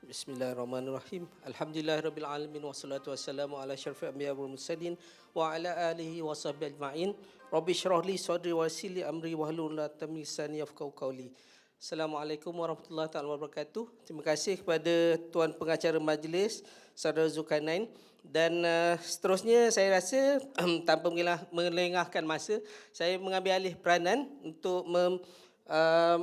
Bismillahirrahmanirrahim. Alhamdulillahirabbil alamin wassalatu wassalamu ala asyrafil anbiya'i wal mursalin wa ala alihi washabbihi ajma'in. Rabbi shrah li sadri wa yassir li amri wahlul 'uqdatam min lisani yafqahu qawli. Assalamualaikum warahmatullahi taala wabarakatuh. Terima kasih kepada tuan pengacara majlis Saudara Zulkarnain dan seterusnya saya rasa tanpa melengahkan masa, saya mengambil alih peranan untuk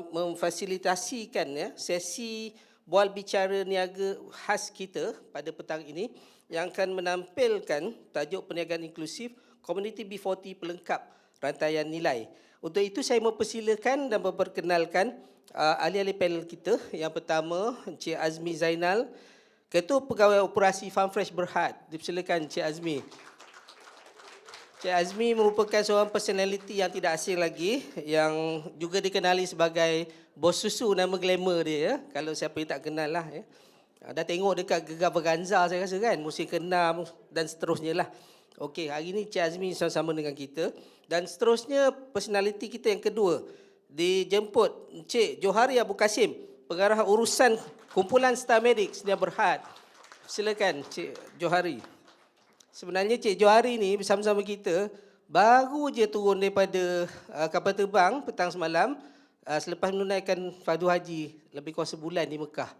memfasilitasikan sesi bual bicara niaga khas kita pada petang ini yang akan menampilkan tajuk perniagaan inklusif Komuniti B40 pelengkap rantaian nilai. Untuk itu saya mempersilakan dan memperkenalkan ahli-ahli panel kita. Yang pertama, Encik Azmi Zainal, Ketua Pegawai Operasi Farm Fresh Berhad. Dipersilakan Encik Azmi. Encik Azmi merupakan seorang personaliti yang tidak asing lagi, yang juga dikenali sebagai bos susu, nama glamour dia ya. Kalau siapa yang tak kenal lah ya. Dah tengok dekat Gegar Vaganza saya rasa kan, musim ke-6 dan seterusnya lah. Okey, hari ini Encik Azmi sama-sama dengan kita. Dan seterusnya personaliti kita yang kedua, dijemput Encik Johari Abu Kasim, Pengarah Urusan Kumpulan Star Medics Sedia Berhad. Silakan Encik Johari. Sebenarnya Cik Johari ni bersama-sama kita baru je turun daripada kapal terbang petang semalam selepas menunaikan fardu haji lebih kurang sebulan di Mekah.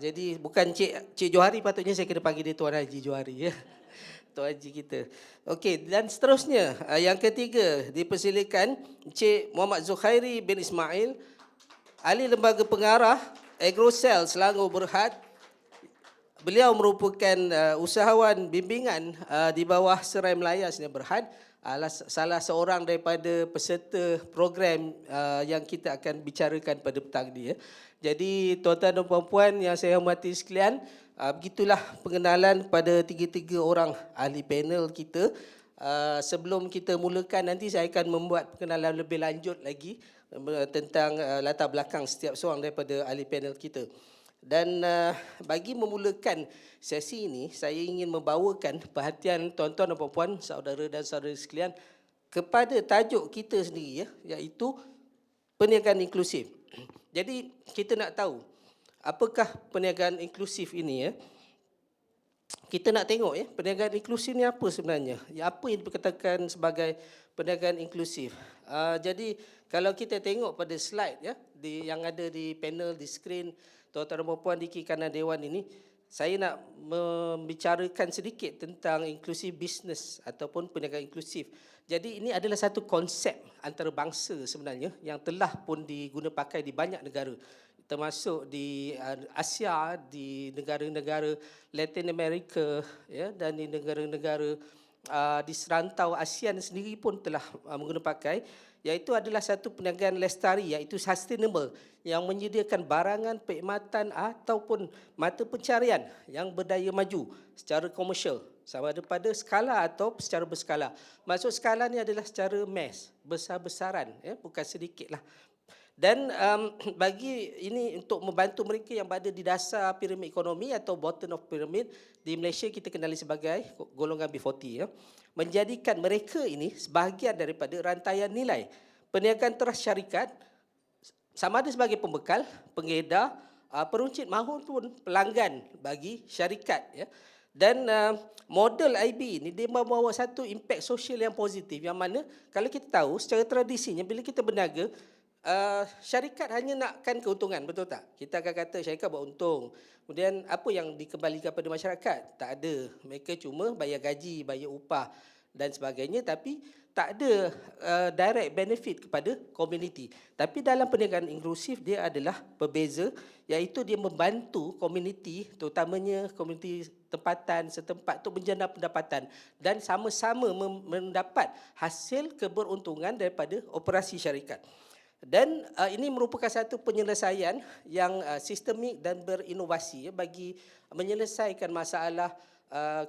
Jadi bukan Cik Johari, patutnya saya kena panggil dia Tuan Haji Johari ya. Tuan Haji kita. Okey, dan seterusnya yang ketiga dipersilakan Cik Muhammad Zukhairi bin Ismail, Ahli Lembaga Pengarah Agrocell Selangor Berhad. Beliau merupakan usahawan bimbingan di bawah Serai Melaya Sedia Berhad, salah seorang daripada peserta program yang kita akan bicarakan pada petang ini. Jadi tuan-tuan dan puan-puan yang saya hormati sekalian, begitulah pengenalan pada tiga-tiga orang ahli panel kita. Sebelum kita mulakan, nanti saya akan membuat pengenalan lebih lanjut lagi tentang latar belakang setiap seorang daripada ahli panel kita. Dan bagi memulakan sesi ini, saya ingin membawakan perhatian tuan-tuan dan puan-puan, saudara dan saudari sekalian, kepada tajuk kita sendiri iaitu perniagaan inklusif. Jadi kita nak tahu apakah perniagaan inklusif ini Kita nak tengok perniagaan inklusif ni apa sebenarnya? Apa yang dikatakan sebagai perniagaan inklusif? Jadi kalau kita tengok pada slide yang ada di panel, di skrin, tuan-tuan dan puan-puan di kiri kanan dewan ini, saya nak membicarakan sedikit tentang inklusif bisnes ataupun perniagaan inklusif. Jadi ini adalah satu konsep antarabangsa sebenarnya yang telah pun diguna pakai di banyak negara, termasuk di Asia, di negara-negara Latin America dan di negara-negara di serantau ASEAN sendiri pun telah menggunakan pakai, iaitu adalah satu perniagaan lestari, iaitu sustainable, yang menyediakan barangan, perkhidmatan ataupun mata pencarian yang berdaya maju secara komersial, sama ada pada skala atau secara berskala. Maksud skala ni adalah secara mass, besar-besaran, bukan sedikit lah. Dan bagi ini untuk membantu mereka yang berada di dasar piramid ekonomi atau bottom of pyramid, di Malaysia kita kenali sebagai golongan B40, menjadikan mereka ini sebahagian daripada rantaian nilai perniagaan teras syarikat, sama ada sebagai pembekal, pengedar, peruncit maupun pelanggan bagi syarikat. Dan model IB ini dia membawa satu impak sosial yang positif, yang mana kalau kita tahu secara tradisinya bila kita berniaga, syarikat hanya nakkan keuntungan, betul tak? Kita akan kata syarikat buat untung. Kemudian apa yang dikembalikan pada masyarakat? Tak ada. Mereka cuma bayar gaji, bayar upah dan sebagainya, tapi tak ada direct benefit kepada komuniti. Tapi dalam perniagaan inklusif dia adalah berbeza, iaitu dia membantu komuniti, terutamanya komuniti tempatan setempat untuk menjana pendapatan dan sama-sama mendapat hasil keberuntungan daripada operasi syarikat. Dan ini merupakan satu penyelesaian yang sistemik dan berinovasi bagi menyelesaikan masalah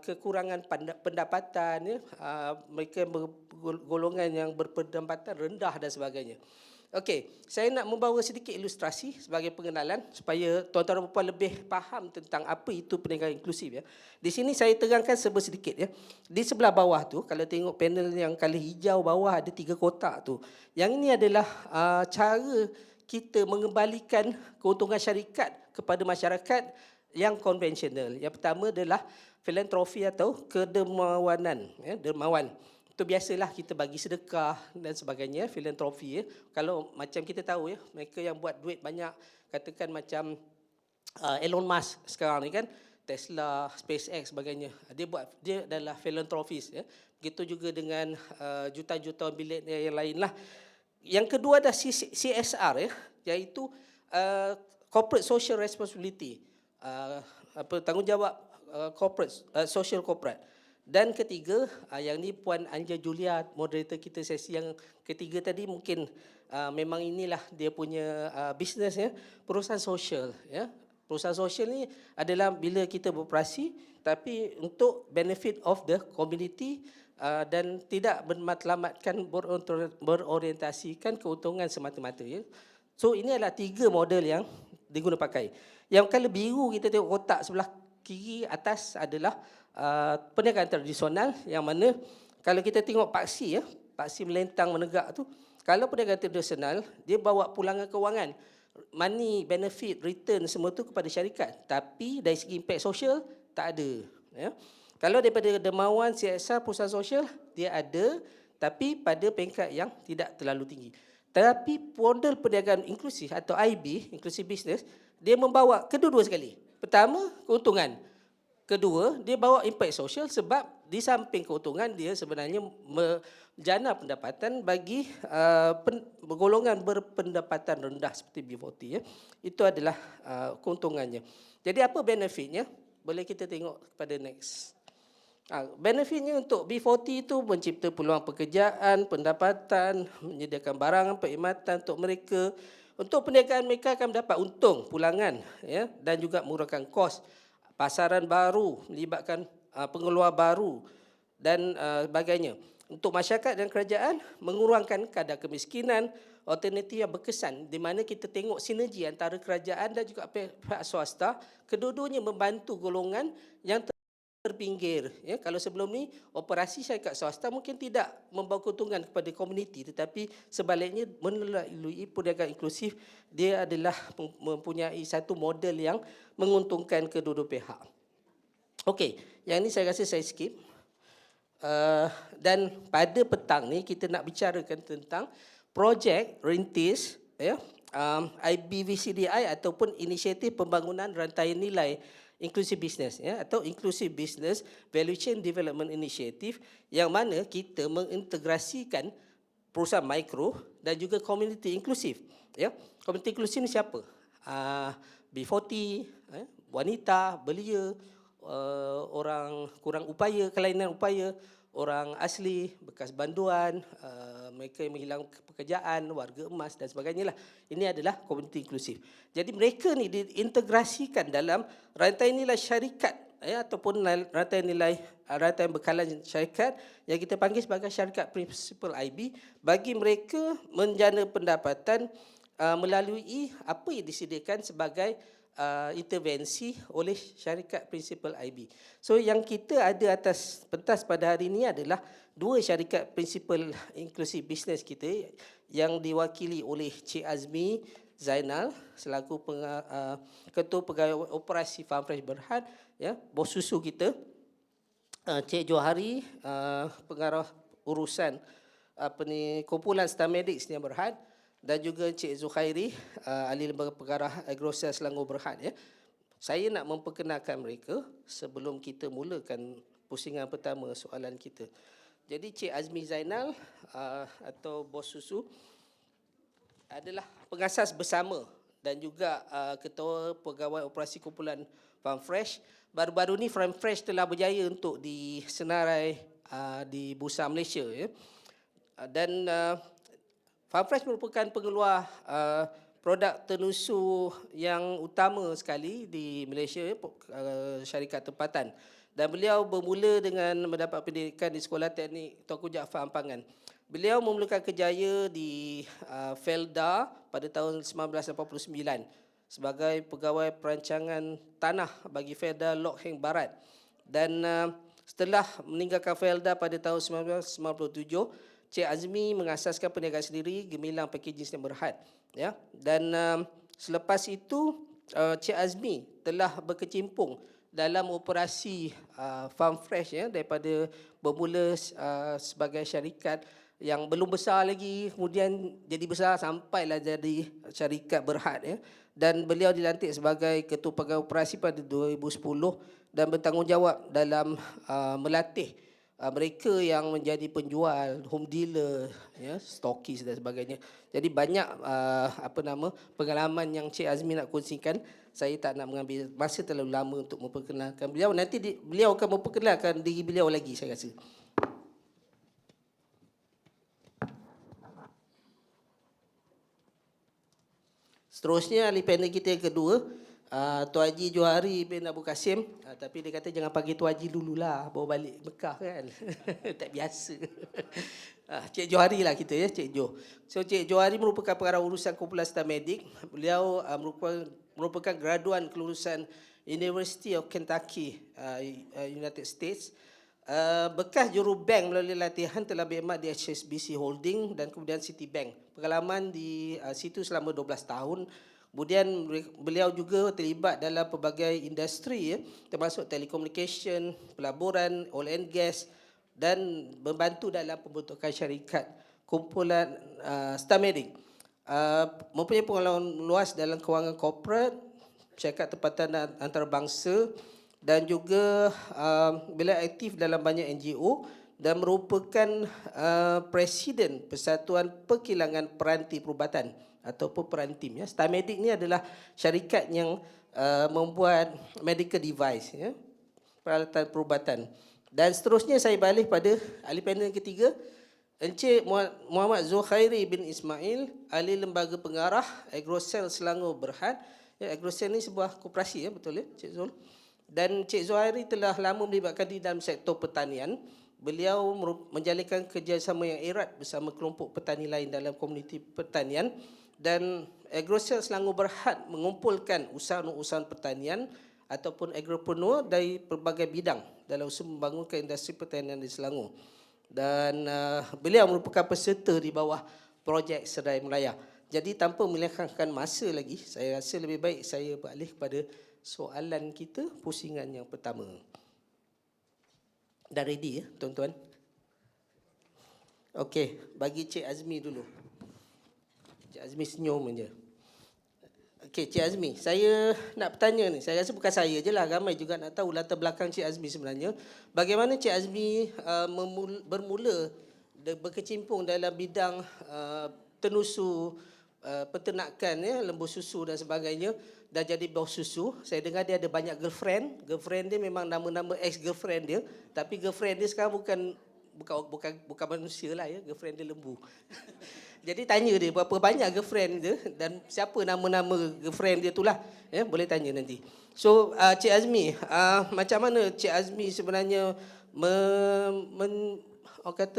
kekurangan pendapatan, mereka golongan yang berpendapatan rendah dan sebagainya. Okey, saya nak membawa sedikit ilustrasi sebagai pengenalan supaya tuan-tuan dan puan lebih faham tentang apa itu perniagaan inklusif. Di sini saya terangkan sedikit. Di sebelah bawah tu, kalau tengok panel yang color hijau bawah ada 3 kotak tu. Yang ini adalah cara kita mengembalikan keuntungan syarikat kepada masyarakat yang konvensional. Yang pertama adalah filantropi atau kedermawanan, ya, dermawan. Itu biasalah kita bagi sedekah dan sebagainya, filantropi, ya. Kalau macam kita tahu, ya, mereka yang buat duit banyak, katakan macam Elon Musk sekarang ni kan, Tesla, SpaceX sebagainya. Dia adalah philanthropist, ya. Begitu juga dengan juta-juta bilion yang lain lah. Yang kedua adalah CSR, ya, iaitu corporate social responsibility, tanggungjawab corporate, social corporate. Dan ketiga, yang ni Puan Anja Julia, moderator kita sesi yang ketiga tadi, mungkin memang inilah dia punya bisnes, ya, perusahaan sosial, ya. Perusahaan sosial ni adalah bila kita beroperasi tapi untuk benefit of the community, dan tidak bermatlamatkan berorientasikan keuntungan semata-mata, ya. So ini adalah 3 model yang diguna pakai. Yang kalau biru kita tengok kotak sebelah kiri atas adalah perniagaan tradisional, yang mana kalau kita tengok paksi, ya, paksi melentang menegak tu, kalau perniagaan tradisional dia bawa pulangan kewangan, money, benefit, return semua tu kepada syarikat, tapi dari segi impact sosial tak ada, ya. Kalau daripada dermawan, CSR, perusahaan sosial, dia ada tapi pada peringkat yang tidak terlalu tinggi. Tapi model perniagaan inklusif atau IB, inclusive business, dia membawa kedua-dua sekali. Pertama, keuntungan. Kedua, dia bawa impact sosial sebab di samping keuntungan dia sebenarnya menjana pendapatan bagi golongan berpendapatan rendah seperti B40, ya. Itu adalah keuntungannya. Jadi apa benefitnya? Boleh kita tengok pada next. Benefitnya untuk B40 itu mencipta peluang pekerjaan, pendapatan, menyediakan barang, perkhidmatan untuk mereka. Untuk perniagaan mereka akan mendapat untung, pulangan, ya, dan juga mengurangkan kos, pasaran baru, melibatkan pengeluar baru dan sebagainya. Untuk masyarakat dan kerajaan, mengurangkan kadar kemiskinan, alternatif yang berkesan di mana kita tengok sinergi antara kerajaan dan juga pihak swasta, kedua-duanya membantu golongan yang terpinggir, ya. Kalau sebelum ni operasi syarikat swasta mungkin tidak membawa keuntungan kepada komuniti, tetapi sebaliknya melalui perniagaan inklusif dia adalah mempunyai satu model yang menguntungkan kedua-dua pihak. Okey, yang ni saya rasa saya skip. Dan pada petang ni kita nak bicarakan tentang projek rintis, ya, IBVCDI ataupun inisiatif pembangunan rantai nilai Inclusive Business, ya, atau Inclusive Business Value Chain Development Initiative, yang mana kita mengintegrasikan perusahaan mikro dan juga komuniti inklusif, ya. Komuniti inklusif ni siapa? B40, wanita, belia, orang kurang upaya, kelainan upaya, orang asli, bekas banduan, mereka yang menghilang pekerjaan, warga emas dan sebagainya lah. Ini adalah komuniti inklusif. Jadi mereka ni diintegrasikan dalam rantai nilai syarikat, ya, ataupun rantai bekalan syarikat yang kita panggil sebagai syarikat prinsipal IB, bagi mereka menjana pendapatan melalui apa yang disediakan sebagai intervensi oleh syarikat prinsipal IB. So yang kita ada atas pentas pada hari ini adalah 2 syarikat prinsipal inklusif bisnes kita yang diwakili oleh Cik Azmi Zainal selaku Ketua Pegawai Operasi Farmfresh Berhad, ya, bos susu kita, Cik Johari, pengarah urusan kumpulan Stamedik Sdn Berhad, dan juga Cik Zukhairi, ahli lembaga pengarah Agrosel Selangor Berhad, ya. Saya nak memperkenalkan mereka sebelum kita mulakan pusingan pertama soalan kita. Jadi Cik Azmi Zainal atau bos susu adalah pengasas bersama dan juga ketua pegawai operasi kumpulan Farmfresh. Baru-baru ni Farmfresh telah berjaya untuk disenarai di Bursa Malaysia, ya. Dan Farmfresh merupakan pengeluar produk tenusu yang utama sekali di Malaysia, syarikat tempatan. Dan beliau bermula dengan mendapat pendidikan di Sekolah Teknik Tuanku Jaafar Ampangan. Beliau memulakan kerjaya di Felda pada tahun 1989 sebagai pegawai perancangan tanah bagi Felda Lok Heng Barat. Dan setelah meninggalkan Felda pada tahun 1997, Cik Azmi mengasaskan perniagaan sendiri, Gemilang Packaging Sdn Berhad, ya. Dan selepas itu Cik Azmi telah berkecimpung dalam operasi Farm Fresh ya, daripada bermula sebagai syarikat yang belum besar lagi, kemudian jadi besar sampailah jadi syarikat Berhad ya. Dan beliau dilantik sebagai ketua pegawai operasi pada 2010 dan bertanggungjawab dalam melatih mereka yang menjadi penjual, home dealer, ya, stokis dan sebagainya. Jadi banyak pengalaman yang Cik Azmi nak kongsikan. Saya tak nak mengambil masa terlalu lama untuk memperkenalkan beliau. Nanti beliau akan memperkenalkan diri beliau lagi, saya rasa. Seterusnya ahli panel kita yang kedua, Tuan Haji Johari bin Abu Kasim. Tapi dia kata jangan panggil Tuan Haji dululah, bawa balik Mekah kan. Tak biasa. Cik Johari lah kita ya, Cik Jo. So Cik Johari merupakan pengarah urusan kumpulan staf medik. Beliau merupakan graduan kelulusan University of Kentucky, United States. Bekas jurubank melalui latihan telah berkhidmat di HSBC Holding dan kemudian Citibank. Pengalaman di situ selama 12 tahun. Kemudian beliau juga terlibat dalam pelbagai industri ya, termasuk telekomunikasi, pelaburan, oil and gas dan membantu dalam pembentukan syarikat kumpulan Starmedic. Mempunyai pengalaman luas dalam kewangan korporat, syarikat tempatan antarabangsa dan juga beliau aktif dalam banyak NGO dan merupakan Presiden Persatuan Perkilangan Peranti Perubatan ataupun Perantim ya. Starmedic ni adalah syarikat yang membuat medical device ya, peralatan perubatan. Dan seterusnya saya balik pada ahli panel ketiga, Encik Muhammad Zulkhairi bin Ismail, ahli lembaga pengarah Agrocell Selangor Berhad. Ya, Agrocell ni sebuah koperasi ya, betul ya Cik Zul? Dan Cik Zuhairi telah lama melibatkan diri dalam sektor pertanian. Beliau menjalinkan kerjasama yang erat bersama kelompok petani lain dalam komuniti pertanian. Dan Agrocell Selangor Berhad mengumpulkan usahawan-usahawan pertanian ataupun agropreneur dari pelbagai bidang dalam usaha membangunkan industri pertanian di Selangor. Dan beliau merupakan peserta di bawah projek Serai Melaya. Jadi tanpa melengahkan masa lagi, saya rasa lebih baik saya beralih kepada soalan kita, pusingan yang pertama. Dah ready ya, tuan-tuan? Okey, bagi Cik Azmi dulu. Cik Azmi senyum je. Okey, Cik Azmi, saya nak bertanya ni. Saya rasa bukan saya je lah, ramai juga nak tahu latar belakang Cik Azmi sebenarnya. Bagaimana Cik Azmi bermula berkecimpung dalam bidang tenusu peternakan ya, lembu susu dan sebagainya, dah jadi bos susu. Saya dengar dia ada banyak girlfriend. Girlfriend dia memang nama-nama ex-girlfriend dia, tapi girlfriend dia sekarang bukan manusia lah ya, girlfriend dia lembu. Jadi tanya dia berapa banyak girlfriend dia dan siapa nama-nama girlfriend dia itulah ya, boleh tanya nanti. So Cik Azmi, macam mana Cik Azmi sebenarnya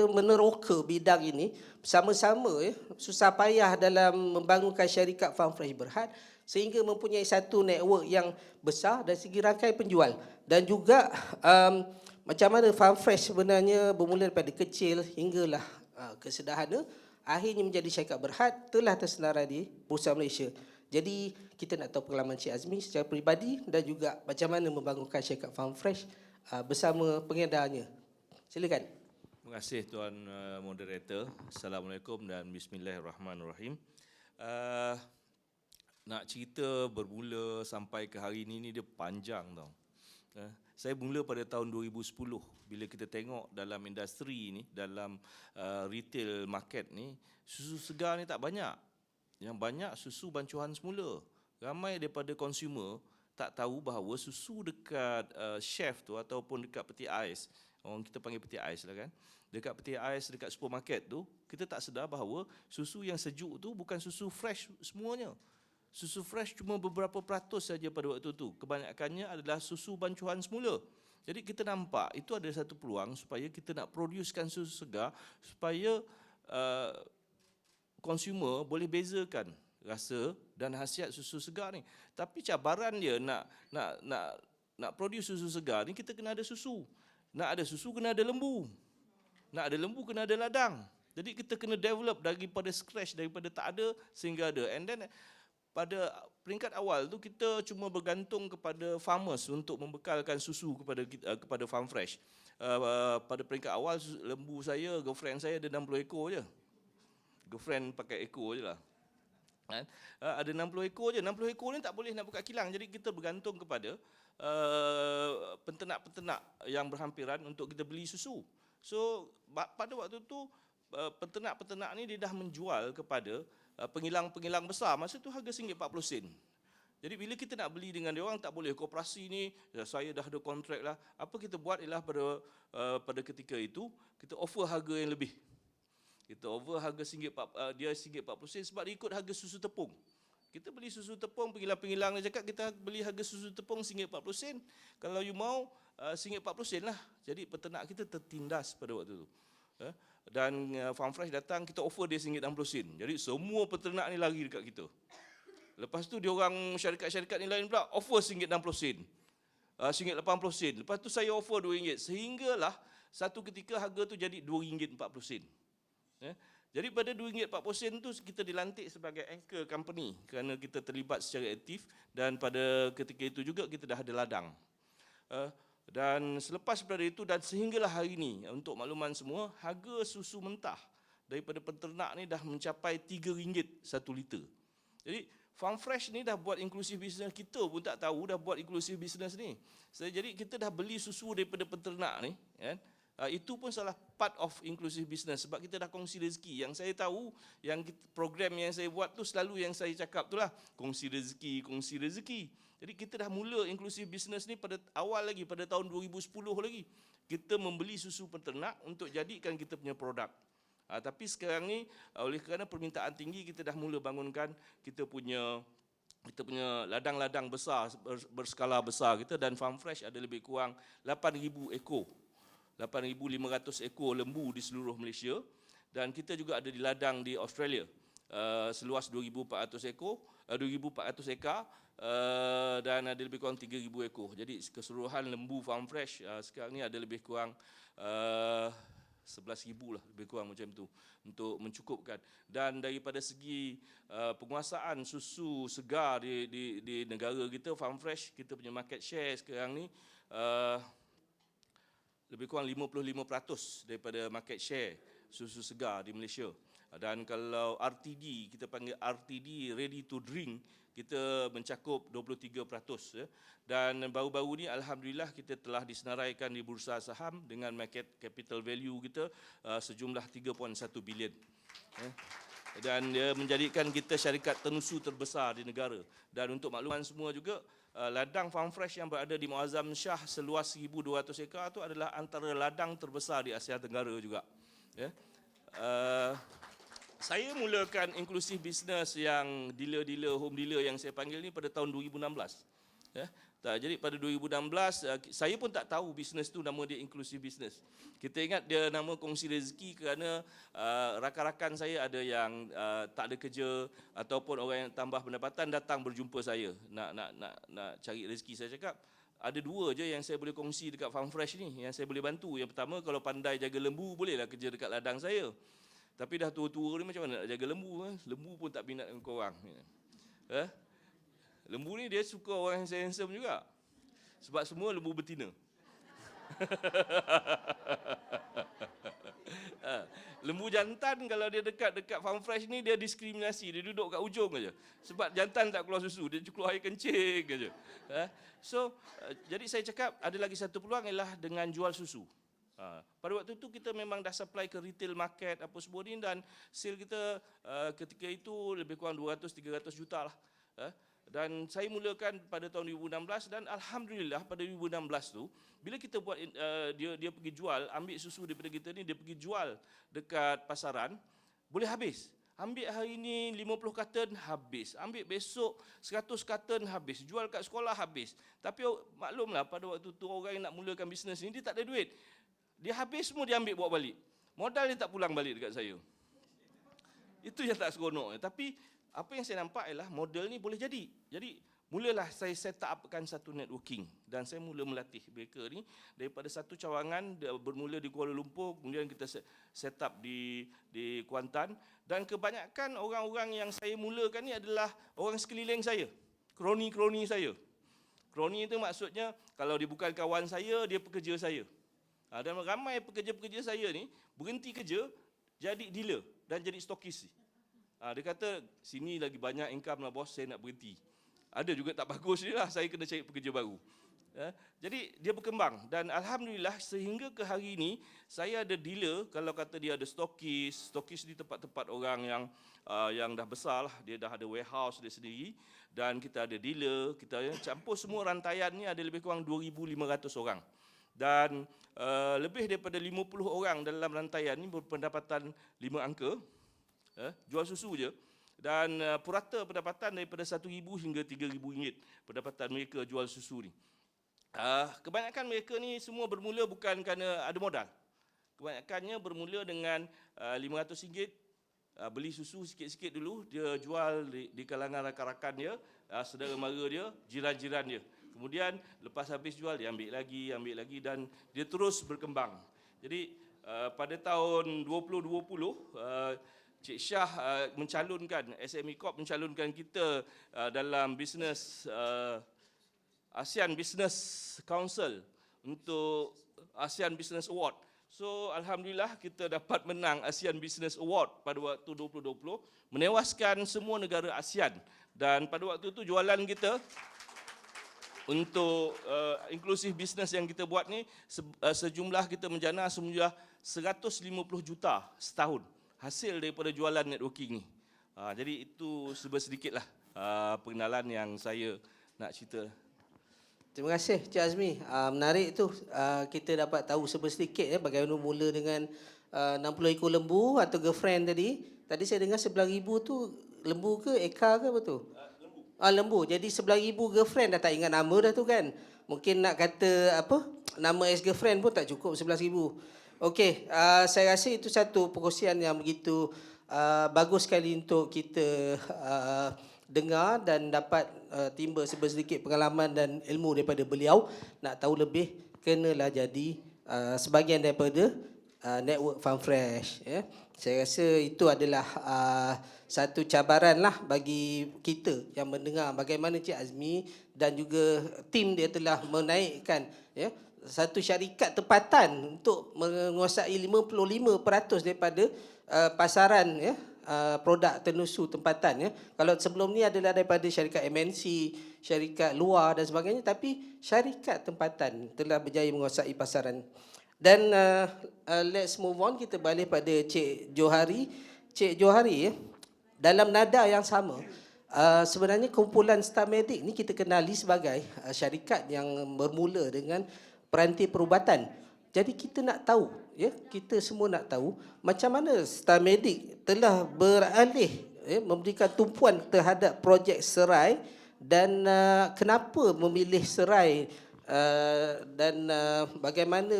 meneroka bidang ini bersama-sama ya, susah payah dalam membangunkan syarikat Farm Fresh Berhad sehingga mempunyai satu network yang besar dari segi rangkaian penjual. Dan juga macam mana Farm Fresh sebenarnya bermula daripada kecil hinggalah kesederhana, akhirnya menjadi syarikat Berhad, telah tersenarai di Bursa Malaysia. Jadi kita nak tahu pengalaman Cik Azmi secara peribadi dan juga macam mana membangunkan syarikat Farm Fresh bersama pengedarnya. Silakan. Terima kasih Tuan Moderator. Assalamualaikum dan Bismillahirrahmanirrahim. Nak cerita bermula sampai ke hari ini dia panjang tau. Saya mula pada tahun 2010 bila kita tengok dalam industri ni, dalam retail market ni, susu segar ni tak banyak. Yang banyak susu bancuhan semula. Ramai daripada consumer tak tahu bahawa susu dekat shelf tu ataupun dekat peti ais, orang kita panggil peti ais lah kan, dekat peti ais dekat supermarket tu, kita tak sedar bahawa susu yang sejuk tu bukan susu fresh semuanya. Susu fresh cuma beberapa peratus saja pada waktu tu. Kebanyakannya adalah susu bancuhan semula. Jadi kita nampak itu ada satu peluang supaya kita nak producekan susu segar supaya consumer boleh bezakan rasa dan khasiat susu segar ni. Tapi cabaran dia nak produce susu segar ni, kita kena ada susu. Nak ada susu kena ada lembu. Nak ada lembu kena ada ladang. Jadi kita kena develop daripada scratch, daripada tak ada sehingga ada. And then pada peringkat awal tu kita cuma bergantung kepada farmers untuk membekalkan susu kepada farm fresh. Pada peringkat awal lembu saya, girlfriend saya ada 60 ekor je. Girlfriend pakai ekor je lah. Kan? Ada 60 ekor je. 60 ekor ni tak boleh nak buka kilang. Jadi kita bergantung kepada penternak-penternak yang berhampiran untuk kita beli susu. So pada waktu tu penternak-penternak ni dia dah menjual kepada pengilang-pengilang besar. Masa tu harga RM1.40. Jadi bila kita nak beli dengan dia orang tak boleh, koperasi ni saya dah ada kontrak lah. Apa kita buat ialah pada ketika itu kita offer harga yang lebih. Kita offer harga dia RM1.40 sebab dia ikut harga susu tepung. Kita beli susu tepung, pengilang-pengilang dia cakap kita beli harga susu tepung RM1.40. Kalau you mau RM1.40 lah. Jadi peternak kita tertindas pada waktu tu. Dan Farm Fresh datang, kita offer dia RM1.60. Jadi semua peternak ni lari dekat kita. Lepas tu dia orang syarikat-syarikat ni lain pula offer RM1.60. RM1.80. Lepas tu saya offer RM2. Sehinggalah satu ketika harga tu jadi RM2.40. Jadi pada RM2.40 tu kita dilantik sebagai anchor company kerana kita terlibat secara aktif dan pada ketika itu juga kita dah ada ladang. Dan selepas daripada itu dan sehinggalah hari ini, untuk makluman semua, harga susu mentah daripada peternak ni dah mencapai RM3 1 liter. Jadi Farm Fresh ni dah buat inclusive business, kita pun tak tahu dah buat inclusive business ni. Jadi kita dah beli susu daripada peternak ni, kan? Itu pun salah part of inclusive business sebab kita dah kongsi rezeki. Yang saya tahu, program yang saya buat tu selalu yang saya cakap tu lah, kongsi rezeki, kongsi rezeki. Jadi kita dah mula inclusive business ni pada awal lagi, pada tahun 2010 lagi. Kita membeli susu peternak untuk jadikan kita punya produk. Tapi sekarang ni oleh kerana permintaan tinggi, kita dah mula bangunkan kita punya ladang-ladang besar, berskala besar kita, dan Farm Fresh ada lebih kurang 8,000 ekor. 8,500 ekor lembu di seluruh Malaysia, dan kita juga ada di ladang di Australia seluas 2,400 ekor, 2,400 ekar, dan ada lebih kurang 3,000 ekor. Jadi keseluruhan lembu Farm Fresh sekarang ni ada lebih kurang 11,000 lah, lebih kurang macam tu, untuk mencukupkan. Dan daripada segi penguasaan susu segar di negara kita, Farm Fresh, kita punya market share sekarang ni lebih kurang 55% daripada market share susu segar di Malaysia. Dan kalau RTD, kita panggil RTD, ready to drink, kita mencakup 23%. Dan baru-baru ni alhamdulillah kita telah disenaraikan di bursa saham dengan market capital value kita sejumlah 3.1 bilion. Dan dia menjadikan kita syarikat tenusu terbesar di negara. Dan untuk makluman semua juga, ladang Farm Fresh yang berada di Muazzam Shah seluas 1,200 ekar itu adalah antara ladang terbesar di Asia Tenggara juga. Saya mulakan inclusive business yang dealer-dealer, home dealer yang saya panggil ni pada tahun 2016. Jadi pada 2016, saya pun tak tahu bisnes tu nama dia inclusive business. Kita ingat dia nama kongsi rezeki kerana rakan-rakan saya ada yang tak ada kerja ataupun orang yang tambah pendapatan datang berjumpa saya nak cari rezeki. Saya cakap ada dua je yang saya boleh kongsi dekat Farm Fresh ni, yang saya boleh bantu. Yang pertama, kalau pandai jaga lembu, bolehlah kerja dekat ladang saya. Tapi dah tua-tua ni macam mana nak jaga lembu? Lembu pun tak minat dengan korang. Lembu ni dia suka orang yang handsome juga. Sebab semua lembu betina. Lembu jantan kalau dia dekat Farm Fresh ni, dia diskriminasi. Dia duduk kat ujung aja. Sebab jantan tak keluar susu, dia keluar air kencing aja. Jadi saya cakap ada lagi satu peluang ialah dengan jual susu. Pada waktu itu kita memang dah supply ke retail market apa semua ni, dan sale kita ketika itu lebih kurang 200-300 juta lah. Dan saya mulakan pada tahun 2016 dan alhamdulillah pada 2016 tu bila kita buat dia pergi jual, ambil susu daripada kita ni, dia pergi jual dekat pasaran, boleh habis. Ambil hari ni 50 karton habis, ambil besok 100 karton habis, jual kat sekolah habis. Tapi maklumlah pada waktu tu orang yang nak mulakan bisnes ni dia tak ada duit. Dia habis semua, dia ambil bawa balik. Modal dia tak pulang balik dekat saya. Itu yang tak seronok. Tapi apa yang saya nampak ialah model ni boleh jadi. Jadi mulalah saya set upkan satu networking dan saya mula melatih mereka ni daripada satu cawangan bermula di Kuala Lumpur, kemudian kita set up di Kuantan, dan kebanyakan orang-orang yang saya mulakan ni adalah orang sekeliling saya, kroni-kroni saya. Kroni itu maksudnya kalau dia bukan kawan saya, dia pekerja saya. Dan ramai pekerja-pekerja saya ni berhenti kerja jadi dealer dan jadi stokis. Dia kata, sini lagi banyak income lah bos, saya nak berhenti. Ada juga tak bagus dia lah, saya kena cari pekerja baru. Jadi dia berkembang dan alhamdulillah sehingga ke hari ini saya ada dealer. Kalau kata dia ada stokis di tempat-tempat orang yang dah besar lah, dia dah ada warehouse dia sendiri, dan kita ada dealer, kita campur semua rantaian ni ada lebih kurang 2,500 orang. Dan lebih daripada 50 orang dalam rantaian ni berpendapatan 5 angka, jual susu je. Dan purata pendapatan daripada RM1,000 hingga RM3,000 pendapatan mereka jual susu ni. Kebanyakan mereka ni semua bermula bukan kerana ada modal. Kebanyakannya bermula dengan RM500, beli susu sikit-sikit dulu, dia jual di kalangan rakan-rakan dia, saudara mara dia, jiran-jiran dia. Kemudian lepas habis jual, dia ambil lagi dan dia terus berkembang. Jadi pada tahun 2020, Cik Shah mencalonkan, SME Corp mencalonkan kita dalam bisnes ASEAN Business Council untuk ASEAN Business Award. So alhamdulillah kita dapat menang ASEAN Business Award pada waktu 2020, menewaskan semua negara ASEAN. Dan pada waktu itu jualan kita untuk inklusif bisnes yang kita buat ni, sejumlah kita menjana sejumlah 150 juta setahun hasil daripada jualan networking ni. Jadi itu sedikitlah pengenalan yang saya nak cerita. Terima kasih Cik Azmi. Menarik tu, kita dapat tahu sedikit bagaimana mula dengan 60 ekor lembu atau girlfriend tadi. Tadi saya dengar 11,000 tu lembu ke ekar ke betul? Lembu. Lembu. Jadi 11,000 girlfriend dah tak ingat nama dah tu kan. Mungkin nak kata apa? Nama ex-girlfriend pun tak cukup 11,000. Okey, saya rasa itu satu perkongsian yang begitu bagus sekali untuk kita dengar dan dapat timba sedikit pengalaman dan ilmu daripada beliau. Nak tahu lebih, kenalah jadi sebahagian daripada Network Farm Fresh. Saya rasa itu adalah satu cabaran lah bagi kita yang mendengar bagaimana Cik Azmi dan juga tim dia telah menaikkan satu syarikat tempatan untuk menguasai 55% daripada pasaran produk tenusu tempatan. Kalau sebelum ni adalah daripada syarikat MNC, syarikat luar dan sebagainya, tapi syarikat tempatan telah berjaya menguasai pasaran. Dan let's move on, kita balik pada Cik Johari. Cik Johari, dalam nada yang sama, sebenarnya kumpulan StarMedic ni kita kenali sebagai syarikat yang bermula dengan peranti perubatan. Jadi kita nak tahu, kita semua nak tahu macam mana StarMedic telah beralih memberikan tumpuan terhadap projek serai dan kenapa memilih serai dan bagaimana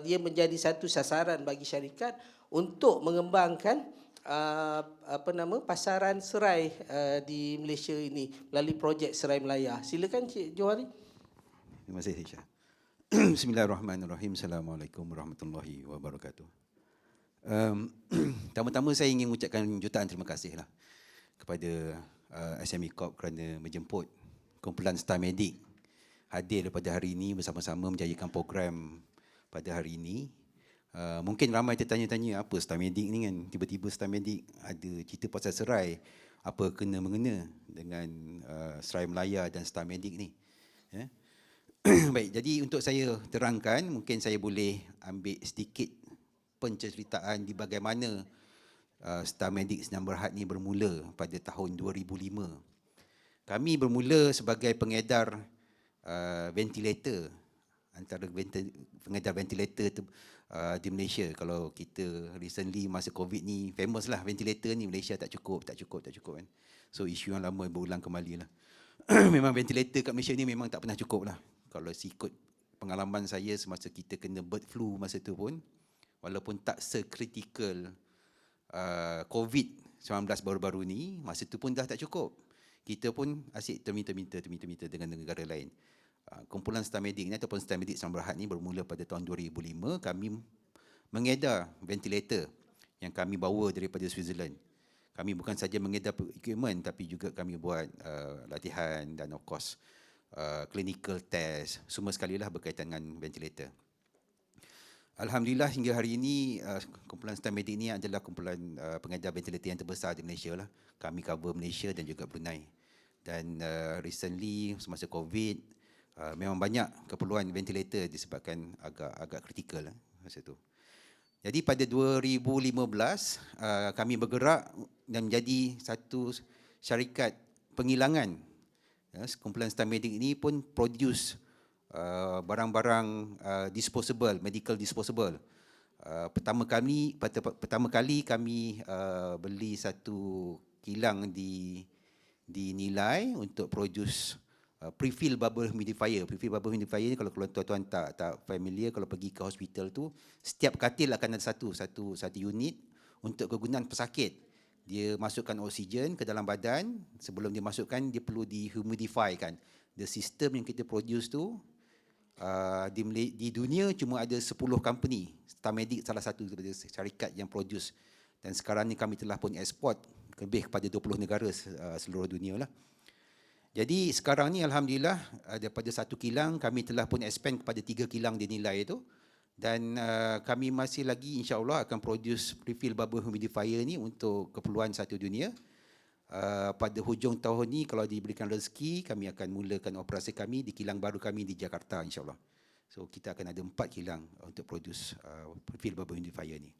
dia menjadi satu sasaran bagi syarikat untuk mengembangkan pasaran serai di Malaysia ini melalui projek Serai Melaya. Silakan Cik Johari. Terima kasih Syah. Bismillahirrahmanirrahim. Assalamualaikum warahmatullahi wabarakatuh. Pertama-tama saya ingin mengucapkan jutaan terima kasih lah kepada SME Corp kerana menjemput kumpulan StarMedic hadir pada hari ini bersama-sama menjayakan program pada hari ini. Mungkin ramai tertanya-tanya apa StarMedic ni kan, tiba-tiba StarMedic ada cerita pasal serai, apa kena-mengena dengan Serai Melaya dan StarMedic ni. Baik, jadi untuk saya terangkan, mungkin saya boleh ambil sedikit penceritaan di bagaimana StarMedic Senyam Berhad ni bermula pada tahun 2005. Kami bermula sebagai pengedar ventilator, antara pengedar ventilator di Malaysia. Kalau kita recently masa COVID ni, famous lah ventilator ni, Malaysia tak cukup kan. So isu yang lama berulang kembali lah. Memang ventilator kat Malaysia ni memang tak pernah cukup lah. Kalau ikut pengalaman saya semasa kita kena bird flu masa tu pun, walaupun tak sekritikal COVID-19 baru-baru ni, masa tu pun dah tak cukup. kita pun asyik terminta dengan negara lain. Kumpulan StarMedic ni ataupun StarMedic Sdn Bhd ni bermula pada tahun 2005. Kami mengedar ventilator yang kami bawa daripada Switzerland. Kami bukan saja mengedar equipment, tapi juga kami buat latihan dan of course clinical test, semua sekali lah berkaitan dengan ventilator. Alhamdulillah hingga hari ini kumpulan StarMedic ni adalah kumpulan pengedar ventilator yang terbesar di Malaysia lah. Kami cover Malaysia dan juga Brunei. Dan recently semasa COVID memang banyak keperluan ventilator disebabkan agak kritikal masa tu. Jadi pada 2015 kami bergerak dan menjadi satu syarikat penghilangan. Kumpulan StarMedic ini pun produce barang-barang disposable, medical disposable. Pertama kali kami beli satu kilang di Nilai untuk produce prefill bubble humidifier. Prefill bubble humidifier ni kalau tuan-tuan tak familiar, kalau pergi ke hospital tu setiap katil akan ada satu unit untuk kegunaan pesakit. Dia masukkan oksigen ke dalam badan, sebelum dia masukkan dia perlu dihumidify kan. The system yang kita produce tu di dunia cuma ada 10 company. StarMedic salah satu daripada syarikat yang produce, dan sekarang ni kami telah pun ekspor lebih kepada 20 negara seluruh dunia lah. Jadi sekarang ni alhamdulillah daripada satu kilang kami telah pun expand kepada 3 kilang di Nilai itu, dan kami masih lagi insya-Allah akan produce prefill bubble humidifier ni untuk keperluan satu dunia. Pada hujung tahun ni kalau diberikan rezeki kami akan mulakan operasi kami di kilang baru kami di Jakarta insya-Allah. So kita akan ada 4 kilang untuk produce prefill bubble humidifier ni.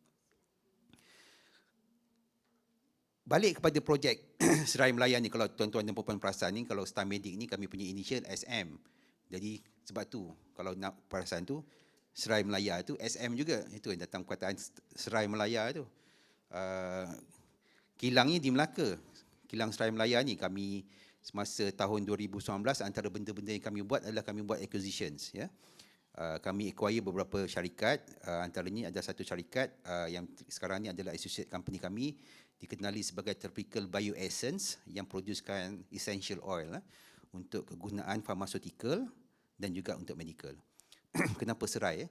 Balik kepada projek Serai Melayan ni, kalau tuan-tuan dan puan-puan perasan ni, kalau StarMedic ni kami punya initial SM. Jadi sebab tu kalau nak perasan tu Serai Melaya tu SM juga. Itu yang datang perkataan Serai Melaya tu. Kilangnya di Melaka. Kilang Serai Melaya ni kami semasa tahun 2019 antara benda-benda yang kami buat adalah kami buat acquisitions ya. Kami acquire beberapa syarikat, antaranya ada satu syarikat yang sekarang ni adalah associate company kami, dikenali sebagai Tropical Bioessence yang producekan essential oil untuk kegunaan pharmaceutical dan juga untuk medical. Kenapa serai?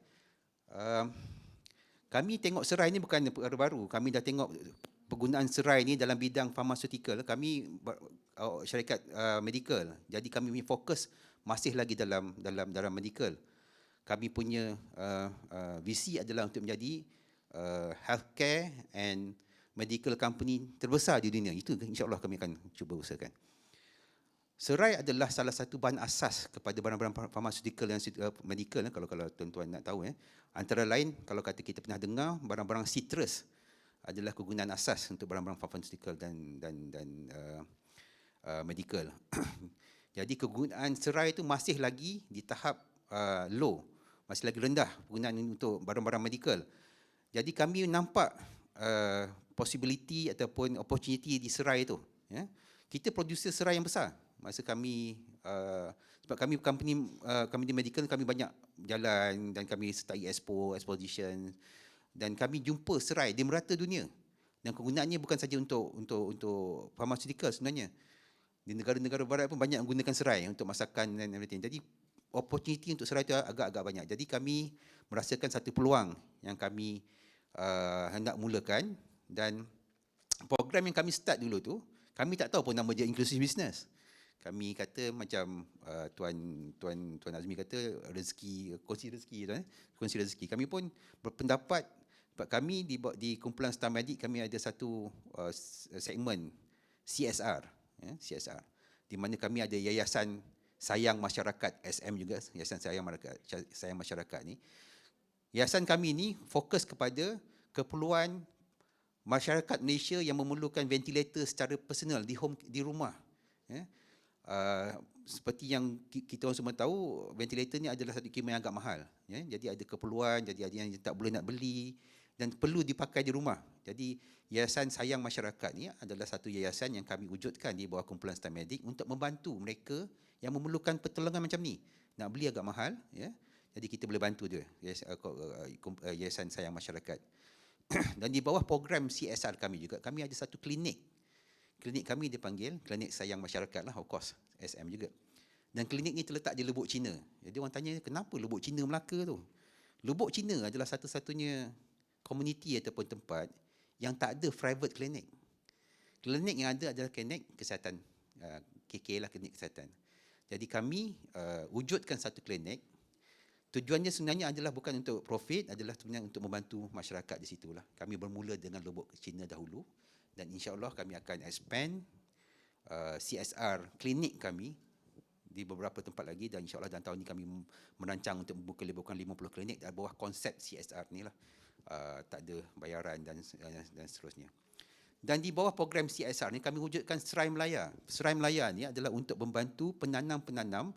Kami tengok serai ni bukan perkara baru. Kami dah tengok penggunaan serai ni dalam bidang pharmaceutical. Kami syarikat medical. Jadi kami punya fokus masih lagi dalam medical. Kami punya visi adalah untuk menjadi healthcare and medical company terbesar di dunia. Itu insya-Allah kami akan cuba usahakan. Serai adalah salah satu bahan asas kepada barang-barang pharmaceutical dan medical kalau tuan-tuan nak tahu Antara lain kalau kata kita pernah dengar barang-barang citrus adalah kegunaan asas untuk barang-barang pharmaceutical dan medical. Jadi kegunaan serai itu masih lagi di tahap low, masih lagi rendah penggunaan untuk barang-barang medical. Jadi kami nampak possibility ataupun opportunity di serai itu. Kita producer serai yang besar. Masa kami sebab kami company medical, kami banyak jalan dan kami sertai exposition dan kami jumpa serai di merata dunia. Dan kegunaannya bukan saja untuk pharmaceutical sebenarnya. Di negara-negara barat pun banyak menggunakan serai untuk masakan dan everything. Jadi opportunity untuk serai itu agak-agak banyak. Jadi kami merasakan satu peluang yang kami hendak mulakan, dan program yang kami start dulu tu, kami tak tahu pun nama dia inclusive business. Kami kata macam Tuan Azmi kata rezeki, kongsi rezeki. Kami pun berpendapat, sebab kami di kumpulan StarMedic kami ada satu segmen CSR, CSR, di mana kami ada Yayasan Sayang Masyarakat SM juga, Yayasan Sayang Masyarakat ni. Yayasan kami ni fokus kepada keperluan masyarakat Malaysia yang memerlukan ventilator secara personal di rumah. Seperti yang kita orang semua tahu, ventilator ni adalah satu equipment yang agak mahal. Jadi ada keperluan, jadi ada yang tak boleh nak beli dan perlu dipakai di rumah. Jadi Yayasan Sayang Masyarakat ni adalah satu yayasan yang kami wujudkan di bawah kumpulan StarMedic untuk membantu mereka yang memerlukan pertolongan macam ni. Nak beli agak mahal, jadi kita boleh bantu dia, Yayasan Sayang Masyarakat. Dan di bawah program CSR kami juga, kami ada satu klinik Klinik kami dipanggil Klinik Sayang Masyarakat lah, of course, SM juga. Dan klinik ni terletak di Lubuk Cina. Jadi orang tanya, kenapa Lubuk Cina Melaka tu? Lubuk Cina adalah satu-satunya komuniti ataupun tempat yang tak ada private clinic. Klinik yang ada adalah klinik kesihatan, KK lah, klinik kesihatan. Jadi kami wujudkan satu klinik. Tujuannya sebenarnya adalah bukan untuk profit, adalah sebenarnya untuk membantu masyarakat di situlah. Kami bermula dengan Lubuk Cina dahulu dan insya-Allah kami akan expand CSR klinik kami di beberapa tempat lagi, dan insya-Allah dalam tahun ini kami merancang untuk membuka lebih kurang 50 klinik di bawah konsep CSR ni lah. Tak ada bayaran dan seterusnya. Dan di bawah program CSR ni kami wujudkan Serai Melaya. Serai Melaya ni adalah untuk membantu penanam-penanam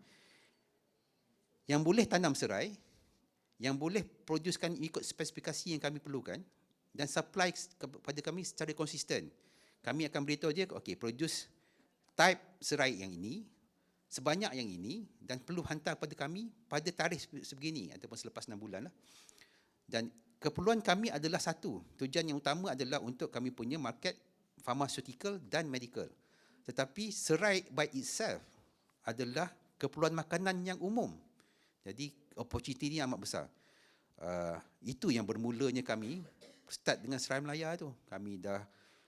yang boleh tanam serai, yang boleh producekan ikut spesifikasi yang kami perlukan dan supply kepada kami secara konsisten. Kami akan beritahu dia, okey, produce type serai yang ini, sebanyak yang ini, dan perlu hantar pada kami pada tarikh sebegini ataupun selepas 6 bulan lah. Dan keperluan kami adalah satu, tujuan yang utama adalah untuk kami punya market pharmaceutical dan medical. Tetapi serai by itself adalah keperluan makanan yang umum. Jadi opportunity ni amat besar. Itu yang bermulanya kami start dengan Serai Melaya tu. Kami dah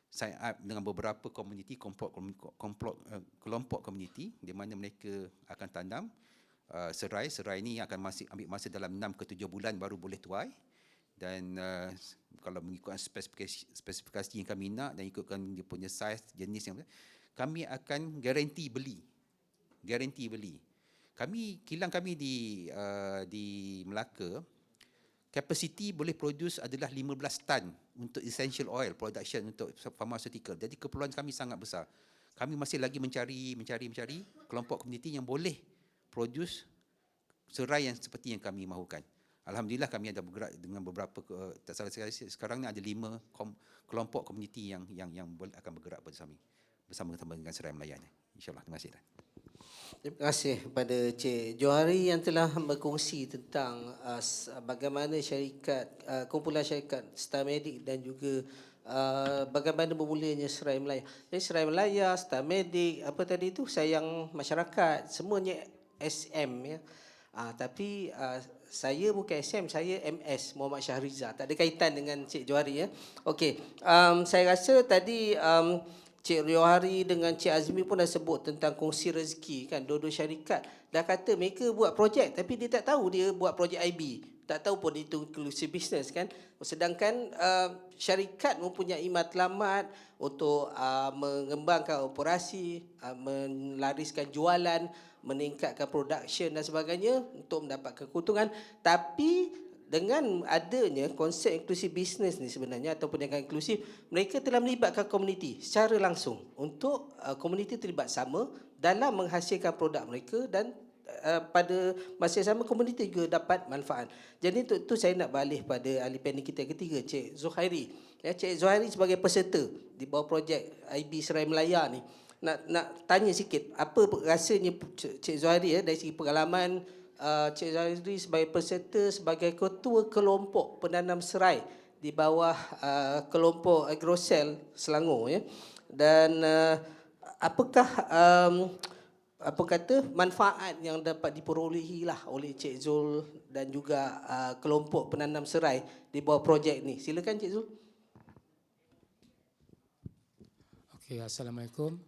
sign up dengan beberapa komuniti, kelompok komuniti di mana mereka akan tanam serai. Serai ni akan masih ambil masa dalam 6 ke 7 bulan baru boleh tuai. Dan kalau mengikutkan spesifikasi yang kami nak dan ikutkan dia punya saiz, jenis yang kami akan garanti beli. Kilang kami di Melaka, capacity boleh produce adalah 15 tan untuk essential oil production untuk pharmaceutical. Jadi keperluan kami sangat besar. Kami masih lagi mencari kelompok komuniti yang boleh produce serai yang seperti yang kami mahukan. Alhamdulillah kami ada bergerak dengan beberapa, tak salah sekali sekarang ni ada 5 kelompok komuniti yang akan bergerak bersama dengan Serai Melaya ni. InsyaAllah. Terima kasih. Terima kasih kepada Cik Johari yang telah berkongsi tentang bagaimana syarikat, kumpulan syarikat StarMedic dan juga bagaimana bermulanya Serai Melaya. Jadi Serai Melaya, StarMedic, apa tadi itu, Sayang Masyarakat, semuanya SM ya. Tapi saya bukan SM, saya MS, Muhammad Syahriza. Tak ada kaitan dengan Cik Johari ya. Okey, saya rasa tadi Cik Johari dengan Cik Azmi pun dah sebut tentang kongsi rezeki kan. Dua-dua syarikat dah kata mereka buat projek tapi dia tak tahu dia buat projek IB. Tak tahu pun itu inclusive business kan. Sedangkan syarikat mempunyai matlamat untuk mengembangkan operasi, melariskan jualan, meningkatkan production dan sebagainya untuk mendapatkan keuntungan. Tapi dengan adanya konsep inklusif bisnes ni sebenarnya atau perniagaan inklusif, mereka telah melibatkan komuniti secara langsung untuk komuniti terlibat sama dalam menghasilkan produk mereka dan pada masa yang sama komuniti juga dapat manfaat. Jadi untuk itu saya nak balik pada ahli panel kita ketiga, Cik Zuhairi. Ya, Cik Zuhairi sebagai peserta di bawah projek IB Serai Melaya ni, nak tanya sikit apa rasanya Cik Zuhairi ya, dari segi pengalaman Cik Zuhairi sebagai peserta, sebagai ketua kelompok penanam serai di bawah kelompok Agrocell Selangor ya. Dan apakah manfaat yang dapat diperolehi lah oleh Cik Zul dan juga kelompok penanam serai di bawah projek ni. Silakan Cik Zul. Okey, Assalamualaikum.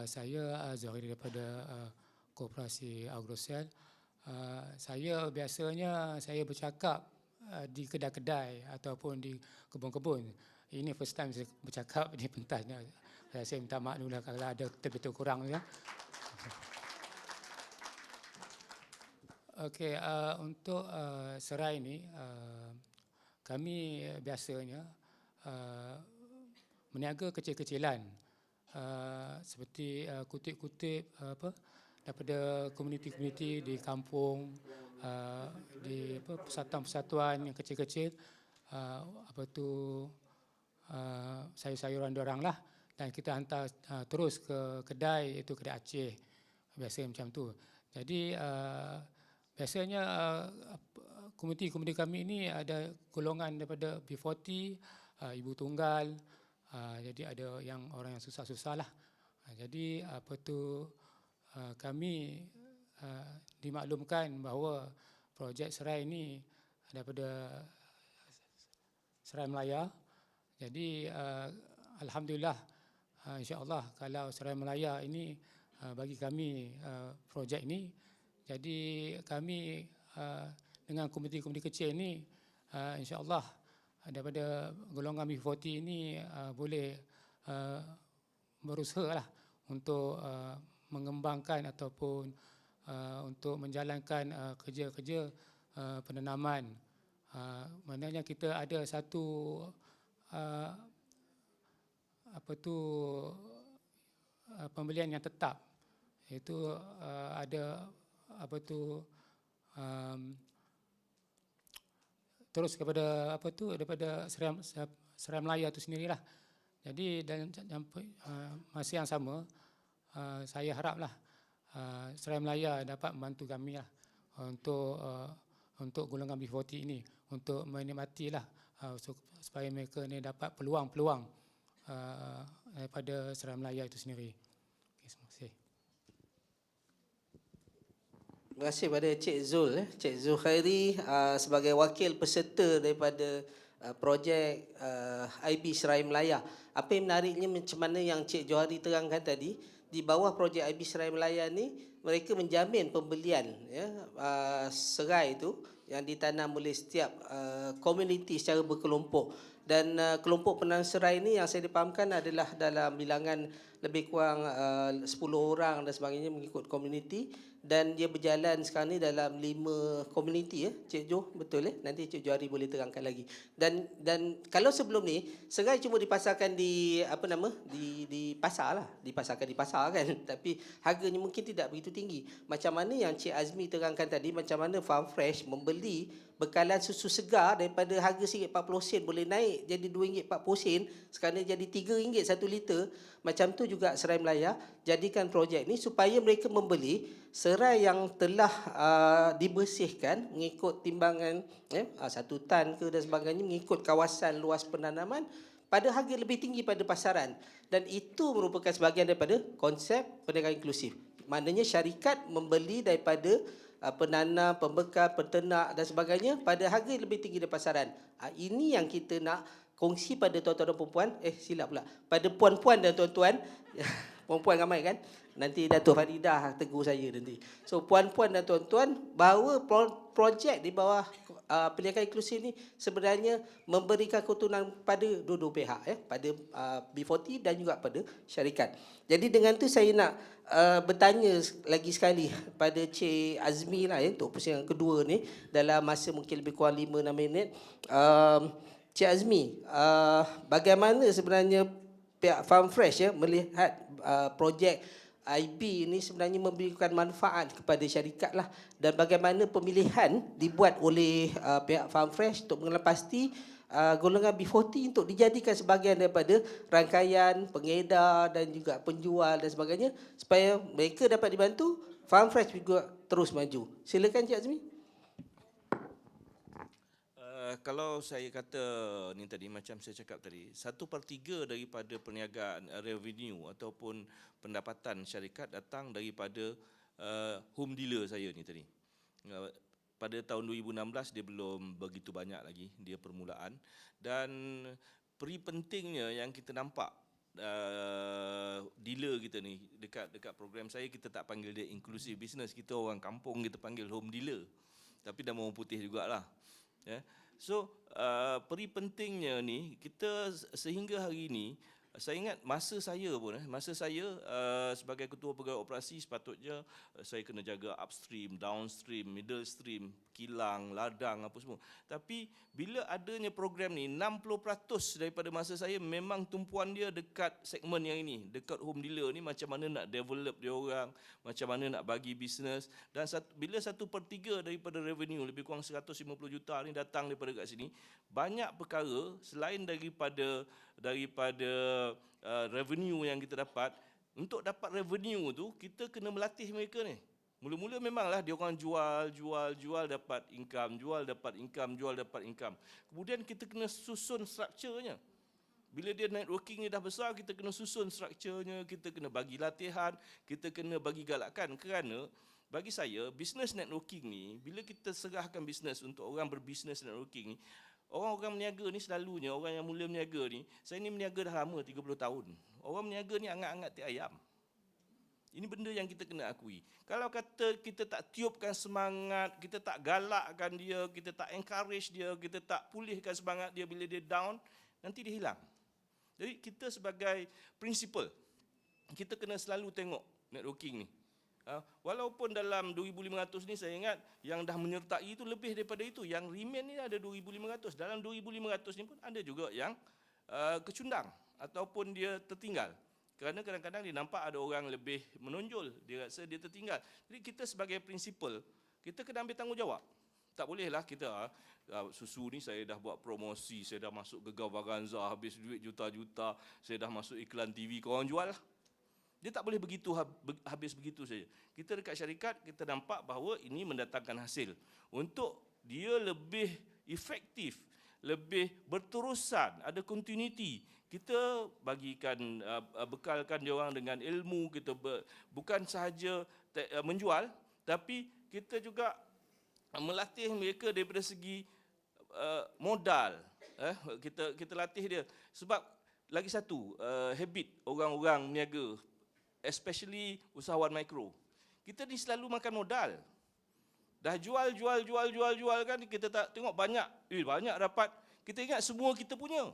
Saya Zuhairi daripada Koperasi Agrocell. Saya biasanya saya bercakap di kedai-kedai ataupun di kebun-kebun. Ini first time saya bercakap di pentas. Saya minta maklumlah kalau ada terbetul kurang ya. Okey, untuk serai ini kami biasanya meniaga kecil-kecilan seperti kutip-kutip daripada komuniti-komuniti di kampung, di persatuan-persatuan yang kecil-kecil, sayur-sayuran diorang lah, dan kita hantar terus ke kedai, iaitu kedai Aceh, biasa macam tu. Jadi biasanya komuniti-komuniti kami ini ada golongan daripada B40, ibu tunggal, Jadi ada yang orang yang susah-susah lah. Jadi kami dimaklumkan bahawa projek serai ini daripada Serai Melaya. Jadi alhamdulillah, insya-Allah kalau Serai Melaya ini bagi kami projek ini, jadi kami dengan komuniti-komuniti kecil ini insya-Allah daripada golongan B40 ini boleh berusahalah untuk mengembangkan ataupun untuk menjalankan kerja-kerja penanaman. Maknanya kita ada satu pembelian yang tetap, iaitu ada terus kepada daripada Serai Melaya itu sendirilah. Jadi dalam masa yang sama, saya haraplah Serai Melaya dapat membantu kami lah untuk golongan B40 ini, untuk menikmatilah supaya mereka ni dapat peluang-peluang daripada Serai Melaya itu sendiri. Okay, terima kasih. Terima kasih pada Cik Zul. Cik Zul Khairi sebagai wakil peserta daripada projek IB Serai Melaya. Apa yang menariknya macam mana yang Cik Johari terangkan tadi, di bawah projek IB Serai Melaya ni mereka menjamin pembelian serai itu yang ditanam oleh setiap komuniti secara berkelompok. Dan kelompok penanam serai ini yang saya dipahamkan adalah dalam bilangan lebih kurang 10 orang dan sebagainya mengikut komuniti, dan dia berjalan sekarang ni dalam 5 komuniti, Cik Jo, betul nanti Cik Johari boleh terangkan lagi. Dan kalau sebelum ni serai cuma dipasarkan di di pasar lah, dipasarkan di pasar kan, tapi harganya mungkin tidak begitu tinggi. Macam mana yang Cik Azmi terangkan tadi, macam mana Farm Fresh membeli bekalan susu segar daripada harga RM1.40 boleh naik jadi RM2.40, sekarang jadi RM3 1 liter. Macam tu juga Serai Melaya jadikan projek ni supaya mereka membeli serai yang telah dibersihkan mengikut timbangan 1 tan ke dan sebagainya, mengikut kawasan luas penanaman pada harga lebih tinggi pada pasaran. Dan itu merupakan sebahagian daripada konsep perniagaan inklusif. Maknanya syarikat membeli daripada penanam, pembekal, peternak dan sebagainya pada harga lebih tinggi dari pasaran. Ini yang kita nak kongsi pada tuan-tuan dan puan-puan, silap pula, pada puan-puan dan tuan-tuan. Puan-puan ramai kan? Nanti Datuk Faridah tegur saya nanti. So puan-puan dan tuan-tuan, bahawa projek di bawah perniagaan inklusif ni sebenarnya memberikan keuntungan pada dua-dua pihak, pada B40 dan juga pada syarikat. Jadi dengan tu saya nak bertanya lagi sekali pada Cik Azmi lah, untuk persiapan kedua ni dalam masa mungkin lebih kurang 5-6 minit. Cik Azmi, bagaimana sebenarnya pihak Farm Fresh melihat projek IB ini sebenarnya memberikan manfaat kepada syarikat lah, dan bagaimana pemilihan dibuat oleh pihak Farm Fresh untuk mengenal pasti golongan B40 untuk dijadikan sebahagian daripada rangkaian pengedar dan juga penjual dan sebagainya, supaya mereka dapat dibantu, Farm Fresh juga terus maju. Silakan Cik Azmi. Kalau saya kata ni tadi, macam saya cakap tadi, 1/3 daripada perniagaan revenue ataupun pendapatan syarikat datang daripada home dealer saya ni tadi. Pada tahun 2016 dia belum begitu banyak lagi, dia permulaan. Dan peri pentingnya yang kita nampak dealer kita ni dekat program saya, kita tak panggil dia inclusive business, kita orang kampung kita panggil home dealer, tapi dah orang putih jugalah. So peri pentingnya ni kita sehingga hari ini, saya ingat masa saya sebagai ketua pegawai operasi, sepatutnya saya kena jaga upstream, downstream, middle stream, kilang, ladang apa semua. Tapi bila adanya program ni, 60% daripada masa saya memang tumpuan dia dekat segmen yang ini, dekat home dealer ni, macam mana nak develop dia orang, macam mana nak bagi bisnes. Dan bila 1/3 daripada revenue lebih kurang 150 juta ni datang daripada kat sini, banyak perkara selain daripada revenue yang kita dapat. Untuk dapat revenue tu kita kena melatih mereka ni. Mula-mula memanglah dia orang jual dapat income, jual dapat income. Kemudian kita kena susun strukturnya. Bila dia networking ni dah besar, kita kena susun strukturnya, kita kena bagi latihan, kita kena bagi galakan. Kerana bagi saya, business networking ni, bila kita serahkan bisnes untuk orang berbisnes networking ni, orang-orang meniaga ni selalunya, orang yang mula meniaga ni, saya ni meniaga dah lama, 30 tahun. Orang meniaga ni angat-angat ti ayam. Ini benda yang kita kena akui. Kalau kata kita tak tiupkan semangat, kita tak galakkan dia, kita tak encourage dia, kita tak pulihkan semangat dia bila dia down, nanti dia hilang. Jadi kita sebagai principal, kita kena selalu tengok networking ni. Walaupun dalam 2,500 ni saya ingat yang dah menyertai itu lebih daripada itu. Yang remain ni ada 2,500. Dalam 2,500 ni pun ada juga yang kecundang ataupun dia tertinggal. Kerana kadang-kadang dia nampak ada orang lebih menonjol, dia rasa dia tertinggal. Jadi kita sebagai prinsipal, kita kena ambil tanggungjawab. Tak bolehlah kita, susu ni saya dah buat promosi, saya dah masuk Gegar Vaganza, habis duit juta-juta, saya dah masuk iklan TV, korang jual lah. Dia tak boleh begitu, habis begitu saja. Kita dekat syarikat, kita nampak bahawa ini mendatangkan hasil. Untuk dia lebih efektif, lebih berterusan, ada continuity, kita bagikan, bekalkan dia orang dengan ilmu, kita bukan sahaja menjual, tapi kita juga melatih mereka daripada segi modal. Kita latih dia. Sebab lagi satu, habit orang-orang meniaga, especially usahawan mikro. Kita ni selalu makan modal. Dah jual kan, kita tak tengok banyak dapat. Kita ingat semua kita punya.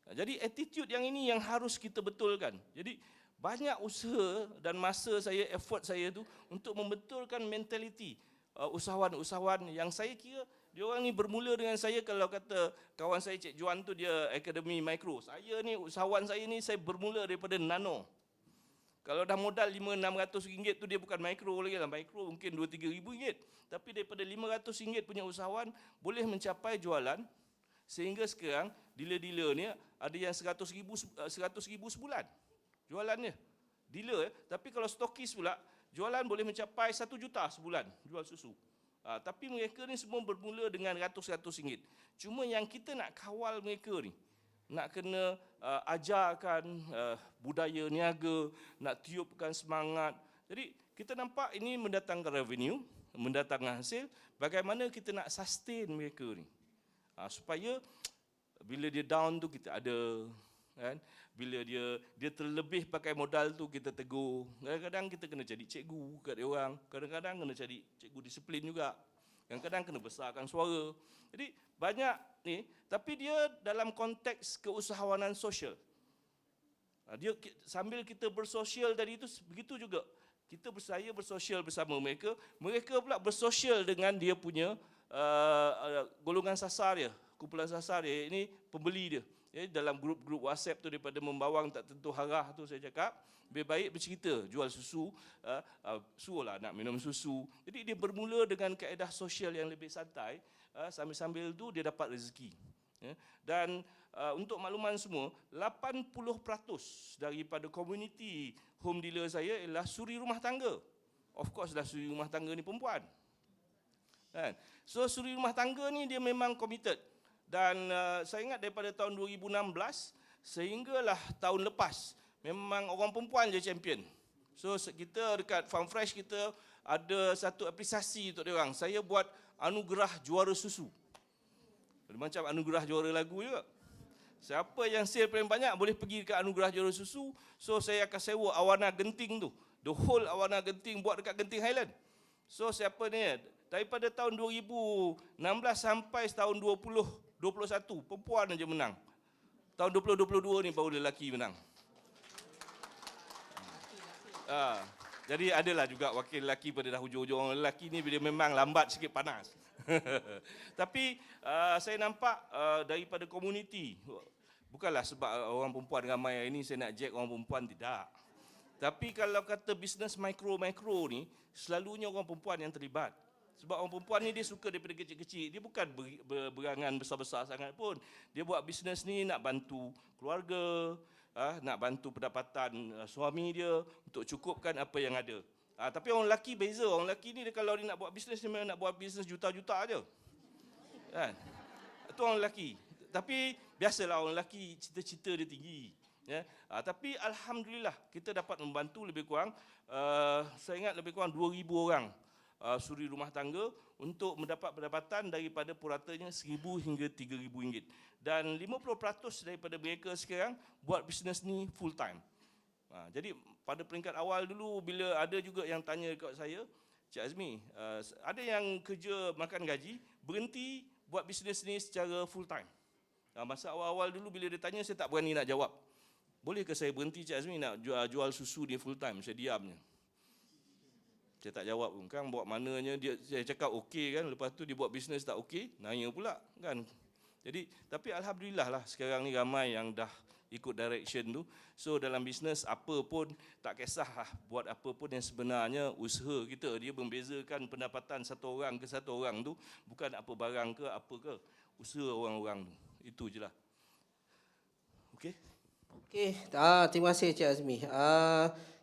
Jadi attitude yang ini yang harus kita betulkan. Jadi banyak usaha dan masa saya, effort saya tu untuk membetulkan mentaliti usahawan-usahawan yang saya kira dia orang ni bermula dengan saya. Kalau kata kawan saya Cik Juan tu dia Akademi Mikro. Saya ni usahawan saya ni saya bermula daripada nano. Kalau dah modal RM500-600 tu dia bukan mikro lagi lah. Mikro mungkin RM2-3,000. Tapi daripada RM500 punya usahawan boleh mencapai jualan sehingga sekarang dealer-dealer ni ada yang RM100,000 sebulan jualannya. Dealer, tapi kalau stokis pula jualan boleh mencapai RM1 juta sebulan jual susu. Tapi mereka ni semua bermula dengan ratus-ratus ringgit. Cuma yang kita nak kawal mereka ni, nak kena ajarkan budaya niaga, nak tiupkan semangat. Jadi kita nampak ini mendatangkan revenue, mendatangkan hasil. Bagaimana kita nak sustain mereka ni, supaya bila dia down tu kita ada, kan? Bila dia terlebih pakai modal tu kita tegur. Kadang-kadang kita kena jadi cikgu kat dia orang, kadang-kadang kena jadi cikgu disiplin juga, kadang-kadang kena besarkan suara. Jadi banyak ni, tapi dia dalam konteks keusahawanan sosial. Dia sambil kita bersosial tadi itu, begitu juga kita bersosial bersama mereka, mereka pula bersosial dengan dia punya golongan sasar dia, kumpulan sasar dia, ini pembeli dia. Jadi dalam grup-grup WhatsApp tu, daripada membawang tak tentu arah tu, saya cakap lebih baik bercerita, jual susu, suruhlah nak minum susu. Jadi dia bermula dengan kaedah sosial yang lebih santai, sambil-sambil tu dia dapat rezeki. Dan untuk makluman semua, 80% daripada komuniti home dealer saya ialah suri rumah tangga. Of course lah, suri rumah tangga ni perempuan. So suri rumah tangga ni dia memang committed. Dan saya ingat daripada tahun 2016 sehinggalah tahun lepas, memang orang perempuan je champion. So kita dekat Farm Fresh kita ada satu apresiasi untuk dia orang. Saya buat anugerah juara susu. Macam anugerah juara lagu juga. Siapa yang sale paling banyak boleh pergi dekat anugerah juara susu. So saya akan sewa Awana Genting tu. The whole Awana Genting buat dekat Genting Highland. So siapa ni? Daripada tahun 2016 sampai tahun 2021, perempuan aja menang. Tahun 2022 ni baru lelaki menang. Jadi adalah juga wakil lelaki pada dah hujung-hujung. Orang lelaki ni dia memang lambat sikit panas. Tapi saya nampak daripada komuniti, bukanlah sebab orang perempuan ramai ini saya nak jack orang perempuan, tidak. Tapi kalau kata bisnes mikro-mikro ni, selalunya orang perempuan yang terlibat. Sebab orang perempuan ni dia suka daripada kecil-kecil. Dia bukan berangan besar-besar sangat pun. Dia buat bisnes ni nak bantu keluarga, nak bantu pendapatan suami dia untuk cukupkan apa yang ada. Tapi orang lelaki beza. Orang lelaki ni dia kalau dia nak buat bisnes, dia memang nak buat bisnes juta-juta aja. Kan? Itu orang lelaki. Tapi biasalah orang lelaki cita-cita dia tinggi. Ya. Tapi alhamdulillah kita dapat membantu lebih kurang saya ingat lebih kurang 2,000 orang suri rumah tangga untuk mendapat pendapatan daripada puratanya RM1,000 hingga RM3,000. Dan 50% daripada mereka sekarang buat bisnes ni full time. Jadi pada peringkat awal dulu bila ada juga yang tanya kat saya, Cik Azmi, ada yang kerja makan gaji berhenti buat bisnes ni secara full time. Masa awal-awal dulu bila dia tanya saya tak berani nak jawab. Bolehkah saya berhenti Cik Azmi nak jual susu ni full time? Saya diam je. Saya tak jawab pun. Kan buat mananya saya cakap okey kan, lepas tu dia buat bisnes tak okey, nanya pula kan. Jadi tapi alhamdulillah lah sekarang ni ramai yang dah ikut direction tu. So dalam bisnes apa pun tak kisahlah buat apa pun yang sebenarnya usaha kita dia membezakan pendapatan satu orang ke satu orang tu bukan apa barang ke apa ke, usaha orang-orang tu. Itu je lah. Okey. Okey, terima kasih Cik Azmi.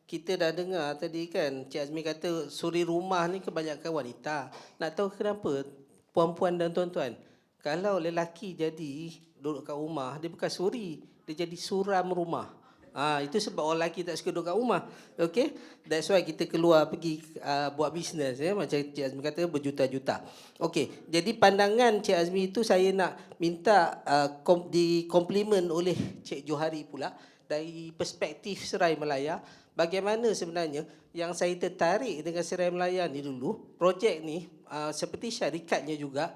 Kita dah dengar tadi kan Cik Azmi kata suri rumah ni kebanyakan wanita. Nak tahu kenapa puan-puan dan tuan-tuan? Kalau lelaki jadi duduk kat rumah, dia bukan suri, dia jadi suram rumah. Itu sebab orang lelaki tak suka duduk kat rumah. Okay? That's why kita keluar pergi buat bisnes. Macam Cik Azmi kata berjuta-juta. Okay, jadi pandangan Cik Azmi itu saya nak minta dikomplimen oleh Cik Johari pula dari perspektif Serai Melaya. Bagaimana sebenarnya yang saya tertarik dengan Serai Melaya ni dulu, projek ni seperti syarikatnya juga,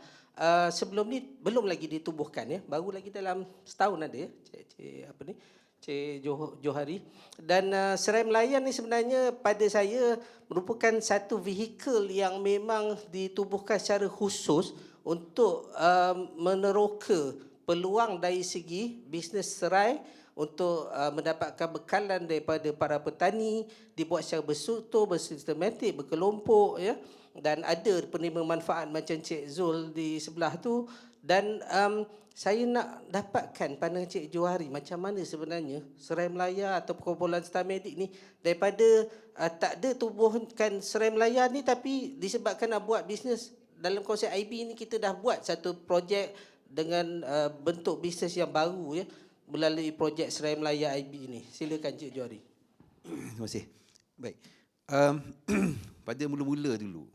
sebelum ni belum lagi ditubuhkan ya, baru lagi dalam setahun ada ya, Cik Johari. Dan Serai Melayan ni sebenarnya pada saya merupakan satu vehikel yang memang ditubuhkan secara khusus untuk meneroka peluang dari segi bisnes serai untuk mendapatkan bekalan daripada para petani, dibuat secara berstruktur, bersistematik, berkelompok ya. Dan ada penerima manfaat macam Cik Zul di sebelah tu. Dan saya nak dapatkan pandangan Cik Johari macam mana sebenarnya Serai Melaya atau kumpulan StarMedic ni daripada tak ada tubuhkan Serai Melaya ni, tapi disebabkan nak buat bisnes dalam konsep IB ni kita dah buat satu projek dengan bentuk bisnes yang baru ya melalui projek Serai Melaya IB ni. Silakan Cik Johari. Terima kasih. Baik. Pada mula-mula dulu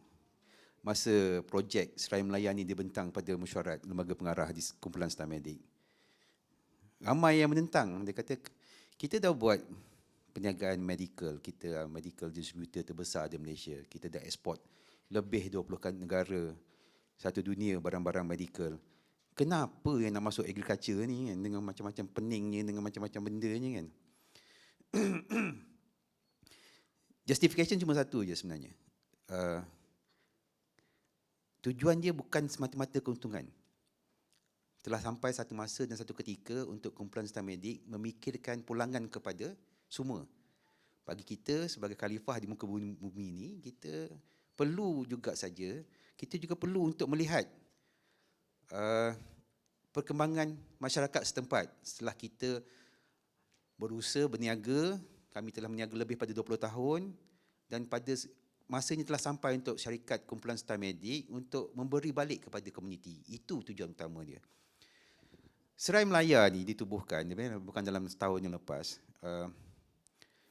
masa projek Serai Melaya ni dibentang pada mesyuarat lembaga pengarah di kumpulan StarMedic, ramai yang menentang. Dia kata kita dah buat perniagaan medical, kita medical distributor terbesar di Malaysia, kita dah ekspor lebih 20 negara satu dunia barang-barang medical. Kenapa yang nak masuk agriculture ni kan, dengan macam-macam peningnya, dengan macam-macam bendanya kan. Justification cuma satu je sebenarnya. Tujuan dia bukan semata-mata keuntungan. Telah sampai satu masa dan satu ketika untuk kumpulan StarMedic memikirkan pulangan kepada semua. Bagi kita sebagai khalifah di muka bumi ini, kita perlu juga saja, kita juga perlu untuk melihat perkembangan masyarakat setempat. Setelah kita berusaha berniaga, kami telah berniaga lebih pada 20 tahun dan pada masanya telah sampai untuk syarikat kumpulan StarMedic untuk memberi balik kepada komuniti. Itu tujuan utama dia. Serai Melaya ni ditubuhkan bukan dalam setahun yang lepas.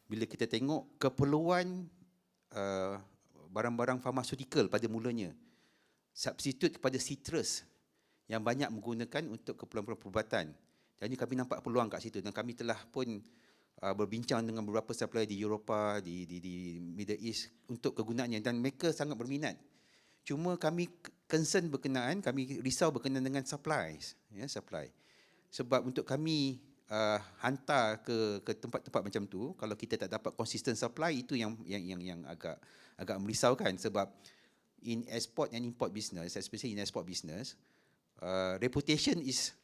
Bila kita tengok keperluan barang-barang farmaceutical pada mulanya, substitute kepada citrus yang banyak menggunakan untuk keperluan perubatan. Jadi kami nampak peluang kat situ dan kami telah pun berbincang dengan beberapa supplier di Eropah, di Middle East untuk kegunaannya dan mereka sangat berminat. Cuma kami concern berkenaan, kami risau berkenaan dengan supplies, ya, supply. Sebab untuk kami hantar ke tempat-tempat macam tu, kalau kita tak dapat consistent supply, itu yang agak merisaukan. Sebab in export and import business, especially in export business, reputation is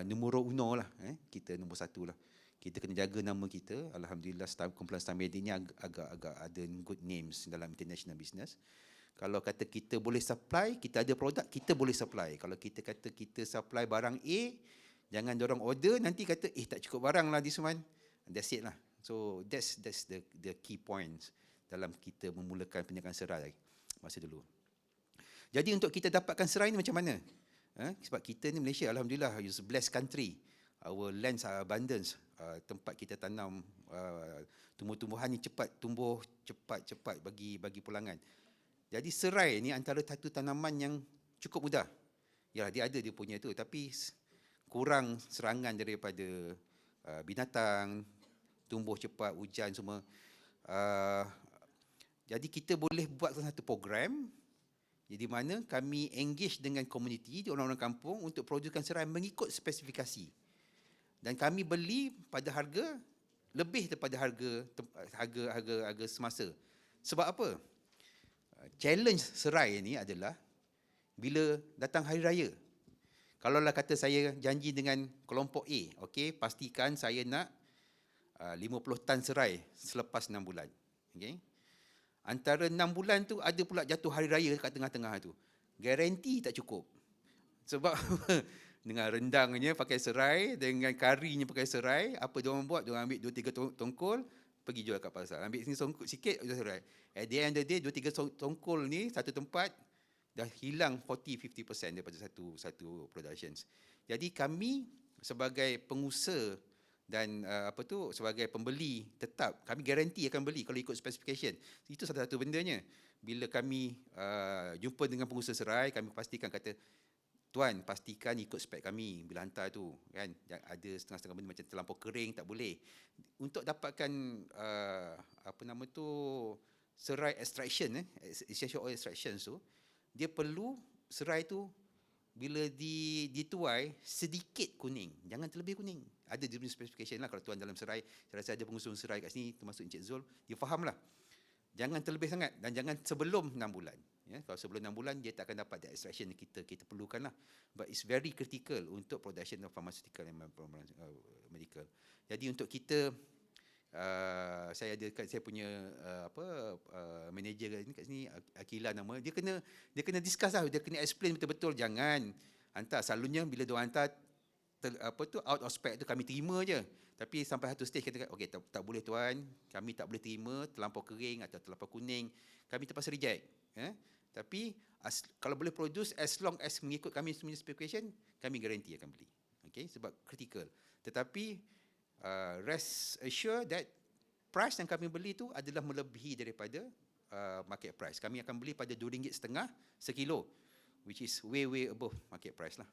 numero uno lah, kita nombor satu lah. Kita kena jaga nama kita. Alhamdulillah kumpulan StarMedic ni agak ada good names dalam international business. Kalau kata kita boleh supply, kita ada produk, kita boleh supply. Kalau kita kata kita supply barang A, jangan dorang order nanti kata tak cukup barang lah this one. That's it lah. So that's the key points dalam kita memulakan perniagaan serai masa dulu. Jadi untuk kita dapatkan serai ni macam mana? Sebab kita ni Malaysia, alhamdulillah, is a blessed country. Our lands are abundance. Tempat kita tanam tumbuh-tumbuhan ni tumbuh cepat bagi pulangan. Jadi serai ni antara satu tanaman yang cukup mudah. Ya, dia ada dia punya tu, tapi kurang serangan daripada binatang, tumbuh cepat, hujan semua. Jadi kita boleh buat satu program di mana kami engage dengan komuniti, orang-orang kampung untuk producekan serai mengikut spesifikasi. Dan kami beli pada harga lebih daripada harga semasa. Sebab apa? Challenge serai ni adalah bila datang hari raya. Kalaulah kata saya janji dengan kelompok A, okey, pastikan saya nak 50 tan serai selepas 6 bulan. Okey. Antara 6 bulan tu ada pula jatuh hari raya kat tengah-tengah tu. Garanti tak cukup. Sebab dengan rendangnya pakai serai, dengan karinya pakai serai, apa dia orang buat? Dia orang ambil 2-3 tongkol, pergi jual kat pasar. Ambil sini sikit, jual serai. At the end of the day, 2-3 tongkol ni satu tempat dah hilang 40-50% daripada satu productions. Jadi kami sebagai pengusaha dan sebagai pembeli tetap, kami garanti akan beli kalau ikut specification. Itu satu-satu bendanya. Bila kami jumpa dengan pengusaha serai, kami pastikan kata, tuan, pastikan ikut spek kami bila hantar tu, kan. Ada setengah-setengah benda macam terlampau kering tak boleh. Untuk dapatkan serai extraction, essential oil extraction tu, dia perlu serai tu bila dituai sedikit kuning, jangan terlebih kuning. Ada dia punya specification lah. Kalau tuan dalam serai, saya rasa ada pengusaha serai kat sini, termasuk Encik Zul, dia faham lah. Jangan terlebih sangat dan jangan sebelum 6 bulan. Ya, kalau sebelum 6 bulan dia tak akan dapat the extraction yang kita perlukan lah. But it's very critical untuk production of pharmaceutical and medical. Jadi untuk kita, saya punya manager kat sini, Akila nama, dia kena discuss lah, dia kena explain betul-betul. Jangan hantar, selalunya bila dia hantar out of spec tu kami terima je. Tapi sampai satu stage kita kata, okey, tak boleh tuan, kami tak boleh terima terlampau kering atau terlampau kuning, kami terpaksa reject. Tapi kalau boleh produce as long as mengikut kami punya specification, kami garanti akan beli. Okey, sebab critical. Tetapi rest assure that price yang kami beli tu adalah melebihi daripada market price. Kami akan beli pada RM2.50 sekilo, which is way above market price lah.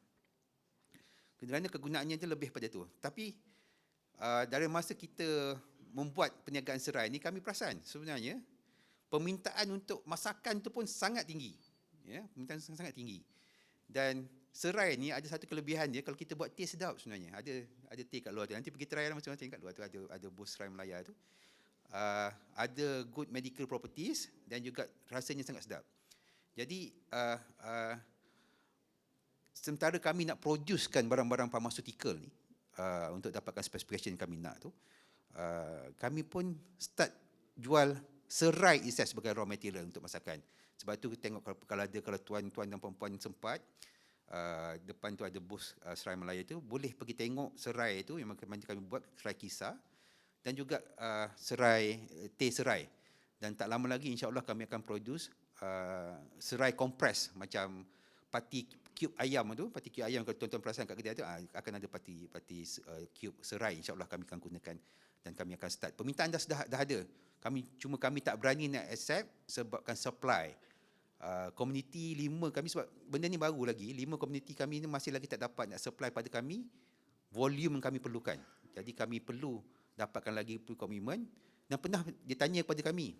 Kerana kegunaannya tu lebih pada tu. Tapi dari masa kita membuat perniagaan serai ni, kami perasan sebenarnya permintaan untuk masakan tu pun sangat tinggi. Ya, permintaan sangat tinggi. Dan serai ni ada satu kelebihan dia, kalau kita buat teh sedap sebenarnya. Ada teh kat luar tu. Nanti pergi try lah macam-macam kat luar tu. Ada booth serai Melaya tu. Ada good medical properties dan juga rasanya sangat sedap. Jadi sementara kami nak producekan barang-barang pharmaceutical ni, untuk dapatkan specification yang kami nak tu, kami pun start jual serai itself sebagai raw material untuk masakan. Sebab tu tengok kalau tuan-tuan dan puan-puan sempat, depan tu ada booth serai Melaya tu, boleh pergi tengok serai tu yang kami buat, serai kisar dan juga teh serai. Dan tak lama lagi insya-Allah kami akan produce serai kompres macam pati cube ayam tu, pati cube ayam kalau tuan-tuan perasan kat kedai tu, akan ada pati cube serai, insya-Allah kami akan gunakan dan kami akan start. Permintaan dah ada. Kami tak berani nak accept sebabkan supply. Komuniti 5 kami, sebab benda ni baru lagi, 5 komuniti kami ni masih lagi tak dapat nak supply pada kami volume yang kami perlukan. Jadi kami perlu dapatkan lagi komitmen. Dan pernah dia tanya kepada kami,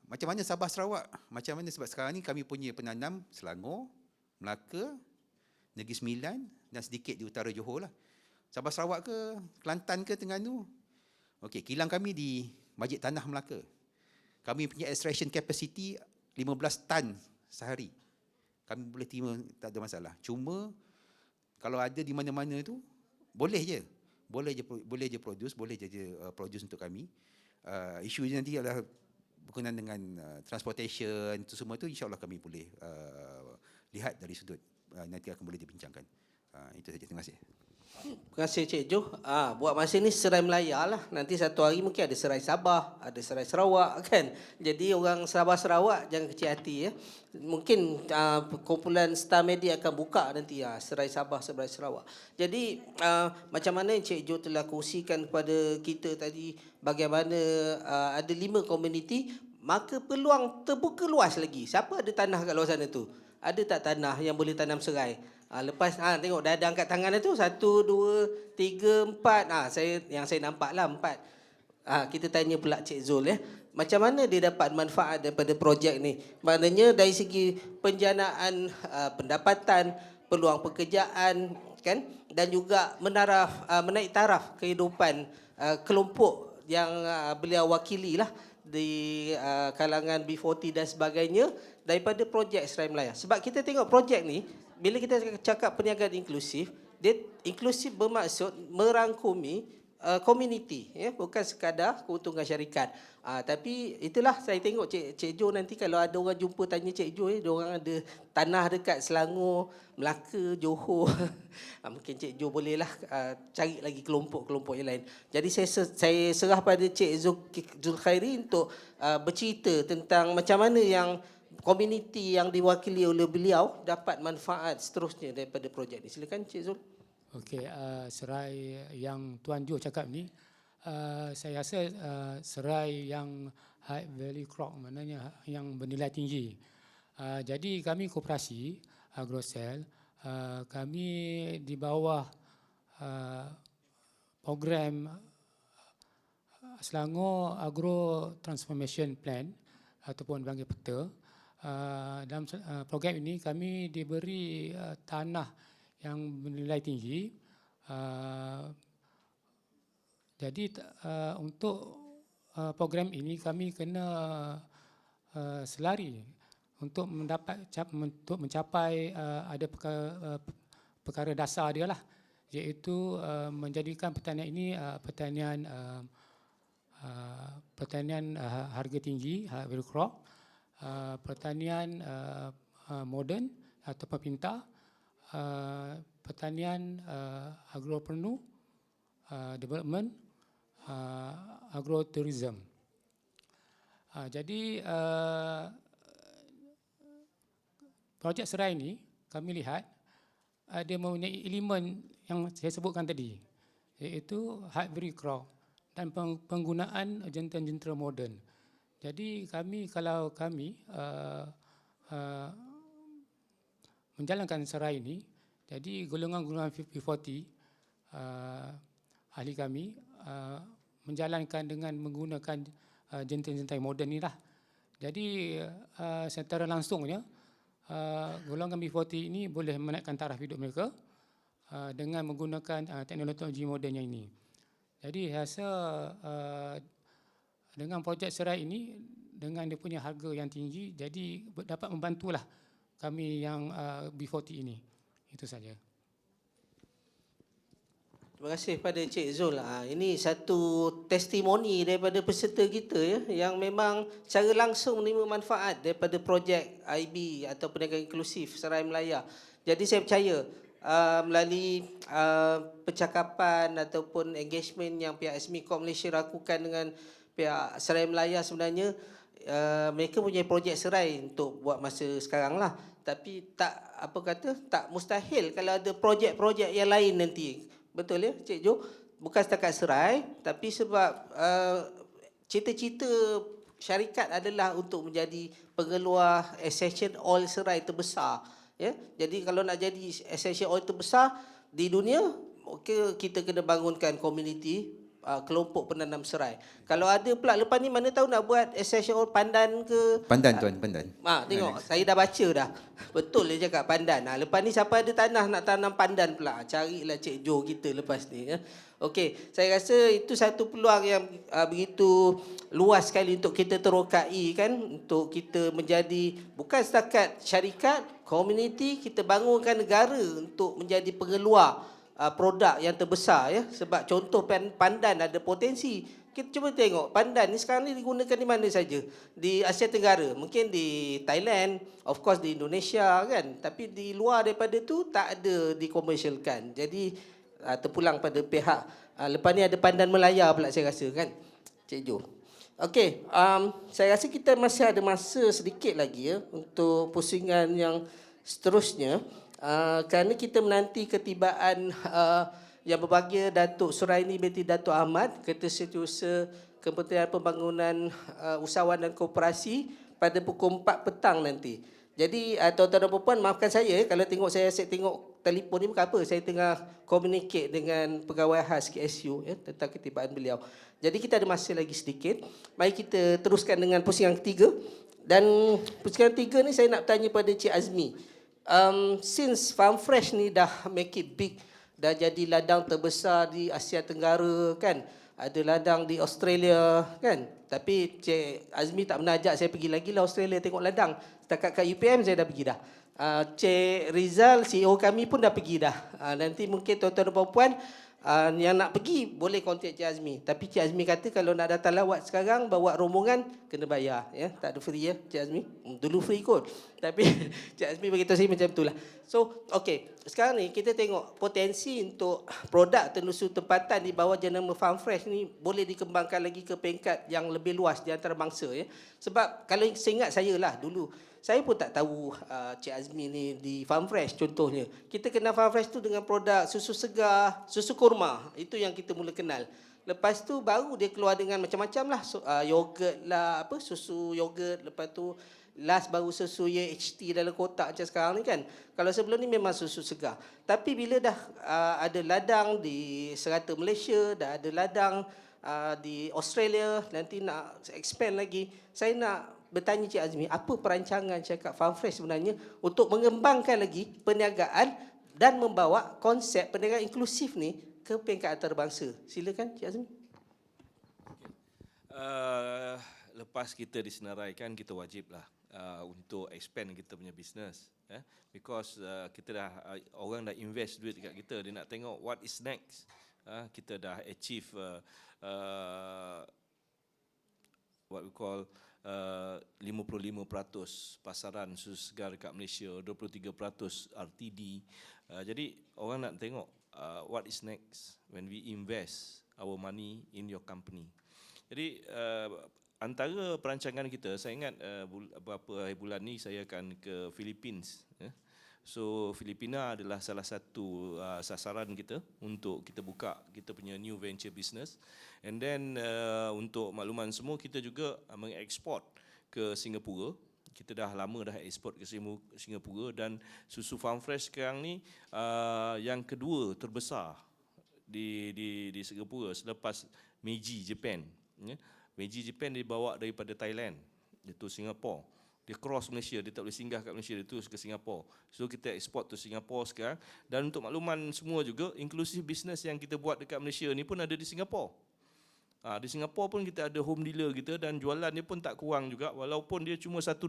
macam mana Sabah Sarawak? Macam mana, sebab sekarang ni kami punya penanam Selangor, Melaka, Negeri Sembilan dan sedikit di utara Johor lah. Sabah Sarawak ke, Kelantan ke, Terengganu. Okey, kilang kami di Masjid Tanah Melaka. Kami punya extraction capacity 15 tan sehari. Kami boleh terima, tak ada masalah. Cuma kalau ada di mana-mana tu boleh je produce untuk kami. Isunya nanti adalah berkenaan dengan transportation itu semua tu, insya-Allah kami boleh lihat dari sudut nanti akan boleh dibincangkan. Itu saja, terima kasih. Terima kasih Cik Jo. Buat masa ni serai Melaya lah. Nanti satu hari mungkin ada serai Sabah, ada serai Sarawak kan. Jadi orang Sabah Sarawak jangan kecil hati ya. Mungkin kumpulan Star Media akan buka nanti serai Sabah, serai Sarawak. Jadi macam mana Cik Jo telah kongsikan kepada kita tadi bagaimana ada 5 komuniti, maka peluang terbuka luas lagi. Siapa ada tanah kat luar sana tu? Ada tak tanah yang boleh tanam serai? Lepas tengok dah ada angkat tangan tu 1, 2, 3, 4. Saya nampak lah 4. Kita tanya pula Cik Zul ya. Macam mana dia dapat manfaat daripada projek ni? Maknanya dari segi penjanaan pendapatan, peluang pekerjaan kan, dan juga menaik taraf kehidupan kelompok yang beliau wakili lah di kalangan B40 dan sebagainya daripada projek Serai Melaya. Sebab kita tengok projek ni, bila kita cakap perniagaan inklusif, dia inklusif bermaksud merangkumi komuniti, ya, bukan sekadar keuntungan syarikat. Tapi itulah saya tengok Cik Jo nanti kalau ada orang jumpa tanya Cik Jo, dia orang ada tanah dekat Selangor, Melaka, Johor. Mungkin Cik Jo bolehlah cari lagi kelompok-kelompok yang lain. Jadi saya serah pada Cik Zulkhairi untuk bercerita tentang macam mana yang komuniti yang diwakili oleh beliau dapat manfaat seterusnya daripada projek ini. Silakan Cik Zul. Okey, serai yang Tuan Jo cakap ni, saya rasa serai yang high value crop, maknanya yang bernilai tinggi. Jadi kami koperasi Agrocell, kami di bawah program Selangor Agro Transformation Plan ataupun panggil peta. Dalam program ini kami diberi tanah yang bernilai tinggi. Jadi untuk program ini kami kena selari untuk mencapai ada perkara dasar dia lah, iaitu menjadikan pertanian ini pertanian harga tinggi, high value crop, pertanian moden atau pintar, pertanian agropreneur development, agrotourism. Jadi projek serai ini kami lihat dia mempunyai elemen yang saya sebutkan tadi, iaitu high value crop dan penggunaan jentera-jentera moden. Jadi kalau kami menjalankan serai ini, jadi golongan-golongan P40 ahli kami menjalankan dengan menggunakan jentera-jentera moden inilah. Jadi secara langsungnya golongan B40 ini boleh menaikkan taraf hidup mereka dengan menggunakan teknologi moden yang ini. Jadi saya rasa dengan projek serai ini, dengan dia punya harga yang tinggi, jadi dapat membantulah kami yang B40 ini. Itu saja. Terima kasih pada Cik Zul. Ini satu testimoni daripada peserta kita ya, yang memang secara langsung menerima manfaat daripada projek IB atau perniagaan inklusif Serai Melaya. Jadi saya percaya melalui percakapan ataupun engagement yang pihak SME Corp Malaysia lakukan dengan pihak Serai Melaya, sebenarnya mereka punya projek serai untuk buat masa sekarang lah. Tapi tak mustahil kalau ada projek-projek yang lain nanti. Betul ya Cik Jo? Bukan setakat serai, tapi sebab cita-cita syarikat adalah untuk menjadi pengeluar essential oil serai terbesar. Ya, jadi kalau nak jadi essential oil terbesar di dunia, kita kena bangunkan komuniti kelompok penanam serai. Kalau ada pula lepas ni mana tahu nak buat essential oil pandan ke? Pandan tuan, pandan. Tengok, saya dah baca dah. Betul dia cakap pandan. Lepas ni siapa ada tanah nak tanam pandan pula, carilah Cik Jo kita lepas ni ya. Okey, saya rasa itu satu peluang yang begitu luas sekali untuk kita terokai kan, untuk kita menjadi bukan setakat syarikat, komuniti, kita bangunkan negara untuk menjadi pengeluar produk yang terbesar ya. Sebab contoh pandan ada potensi. Kita cuba tengok pandan ni sekarang ni digunakan di mana saja. Di Asia Tenggara, mungkin di Thailand, of course di Indonesia kan. Tapi di luar daripada tu tak ada dikomersialkan. Jadi terpulang pada pihak lepas ni ada Pandan Melaya pula saya rasa kan Cik Jo. Okey, saya rasa kita masih ada masa sedikit lagi ya untuk pusingan yang seterusnya, kerana kita menanti ketibaan yang berbahagia Datuk Suraini binti Datuk Ahmad, Ketua Setiausaha Kementerian Pembangunan Usahawan dan Koperasi pada pukul 4 petang nanti. Jadi tuan-tuan dan puan, maafkan saya kalau saya tengok telefon ni bukan apa, saya tengah communicate dengan pegawai khas KSU ya, tentang ketibaan beliau. Jadi kita ada masa lagi sedikit. Mari kita teruskan dengan pusingan ketiga. Dan pusingan ketiga ni saya nak tanya pada Cik Azmi. Since Farm Fresh ni dah make it big, dah jadi ladang terbesar di Asia Tenggara kan, ada ladang di Australia kan, tapi Cik Azmi tak pernah ajak saya pergi lagi lah Australia tengok ladang. Setakat kat UPM saya dah pergi dah. Cik Rizal, CEO kami pun dah pergi dah. Nanti mungkin tuan-tuan dan puan-puan yang nak pergi boleh kontak Cik Azmi. Tapi Cik Azmi kata kalau nak datang lawat sekarang bawa rombongan kena bayar ya, tak ada free ya Cik Azmi. Dulu free kot. Tapi Cik Azmi beritahu saya macam itulah. So, okey. Sekarang ni kita tengok potensi untuk produk tenusur tempatan di bawah jenama Farm Fresh ni boleh dikembangkan lagi ke peringkat yang lebih luas di antarabangsa ya. Sebab kalau seingat saya lah dulu, saya pun tak tahu Cik Azmi ni di Farm Fresh contohnya. Kita kenal Farm Fresh tu dengan produk susu segar, susu kurma. Itu yang kita mula kenal. Lepas tu baru dia keluar dengan macam-macam lah. Yogurt lah, susu yogurt. Lepas tu last baru susu UHT dalam kotak macam sekarang ni kan. Kalau sebelum ni memang susu segar. Tapi bila dah ada ladang di serata Malaysia, dah ada ladang di Australia, nanti nak expand lagi. Saya nak bertanya Cik Azmi, apa perancangan cakap Farm Fresh sebenarnya untuk mengembangkan lagi perniagaan dan membawa konsep perniagaan inklusif ni ke peringkat antarabangsa. Silakan Cik Azmi. Lepas kita disenaraikan, kita wajiblah untuk expand kita punya business. Because kita dah, orang dah invest duit dekat kita, dia nak tengok what is next. Kita dah achieve what we call 55% pasaran susu segar dekat Malaysia, 23% RTD. Jadi orang nak tengok what is next when we invest our money in your company. Jadi antara perancangan kita, saya ingat beberapa hari bulan ni saya akan ke Philippines. So Filipina adalah salah satu sasaran kita untuk kita buka kita punya new venture business. And then untuk makluman semua, kita juga mengeksport ke Singapura. Kita dah lama dah eksport ke Singapura, dan susu Farm Fresh sekarang ni yang kedua terbesar di Singapura selepas Meiji Japan. Meiji Japan dibawa daripada Thailand, iaitu Singapura. Dia cross Malaysia, dia tak boleh singgah kat Malaysia, dia terus ke Singapura. So kita eksport to Singapura sekarang. Dan untuk makluman semua juga, inklusif business yang kita buat dekat Malaysia ni pun ada di Singapura. Di Singapura pun kita ada home dealer kita, dan jualan dia pun tak kurang juga, walaupun dia cuma satu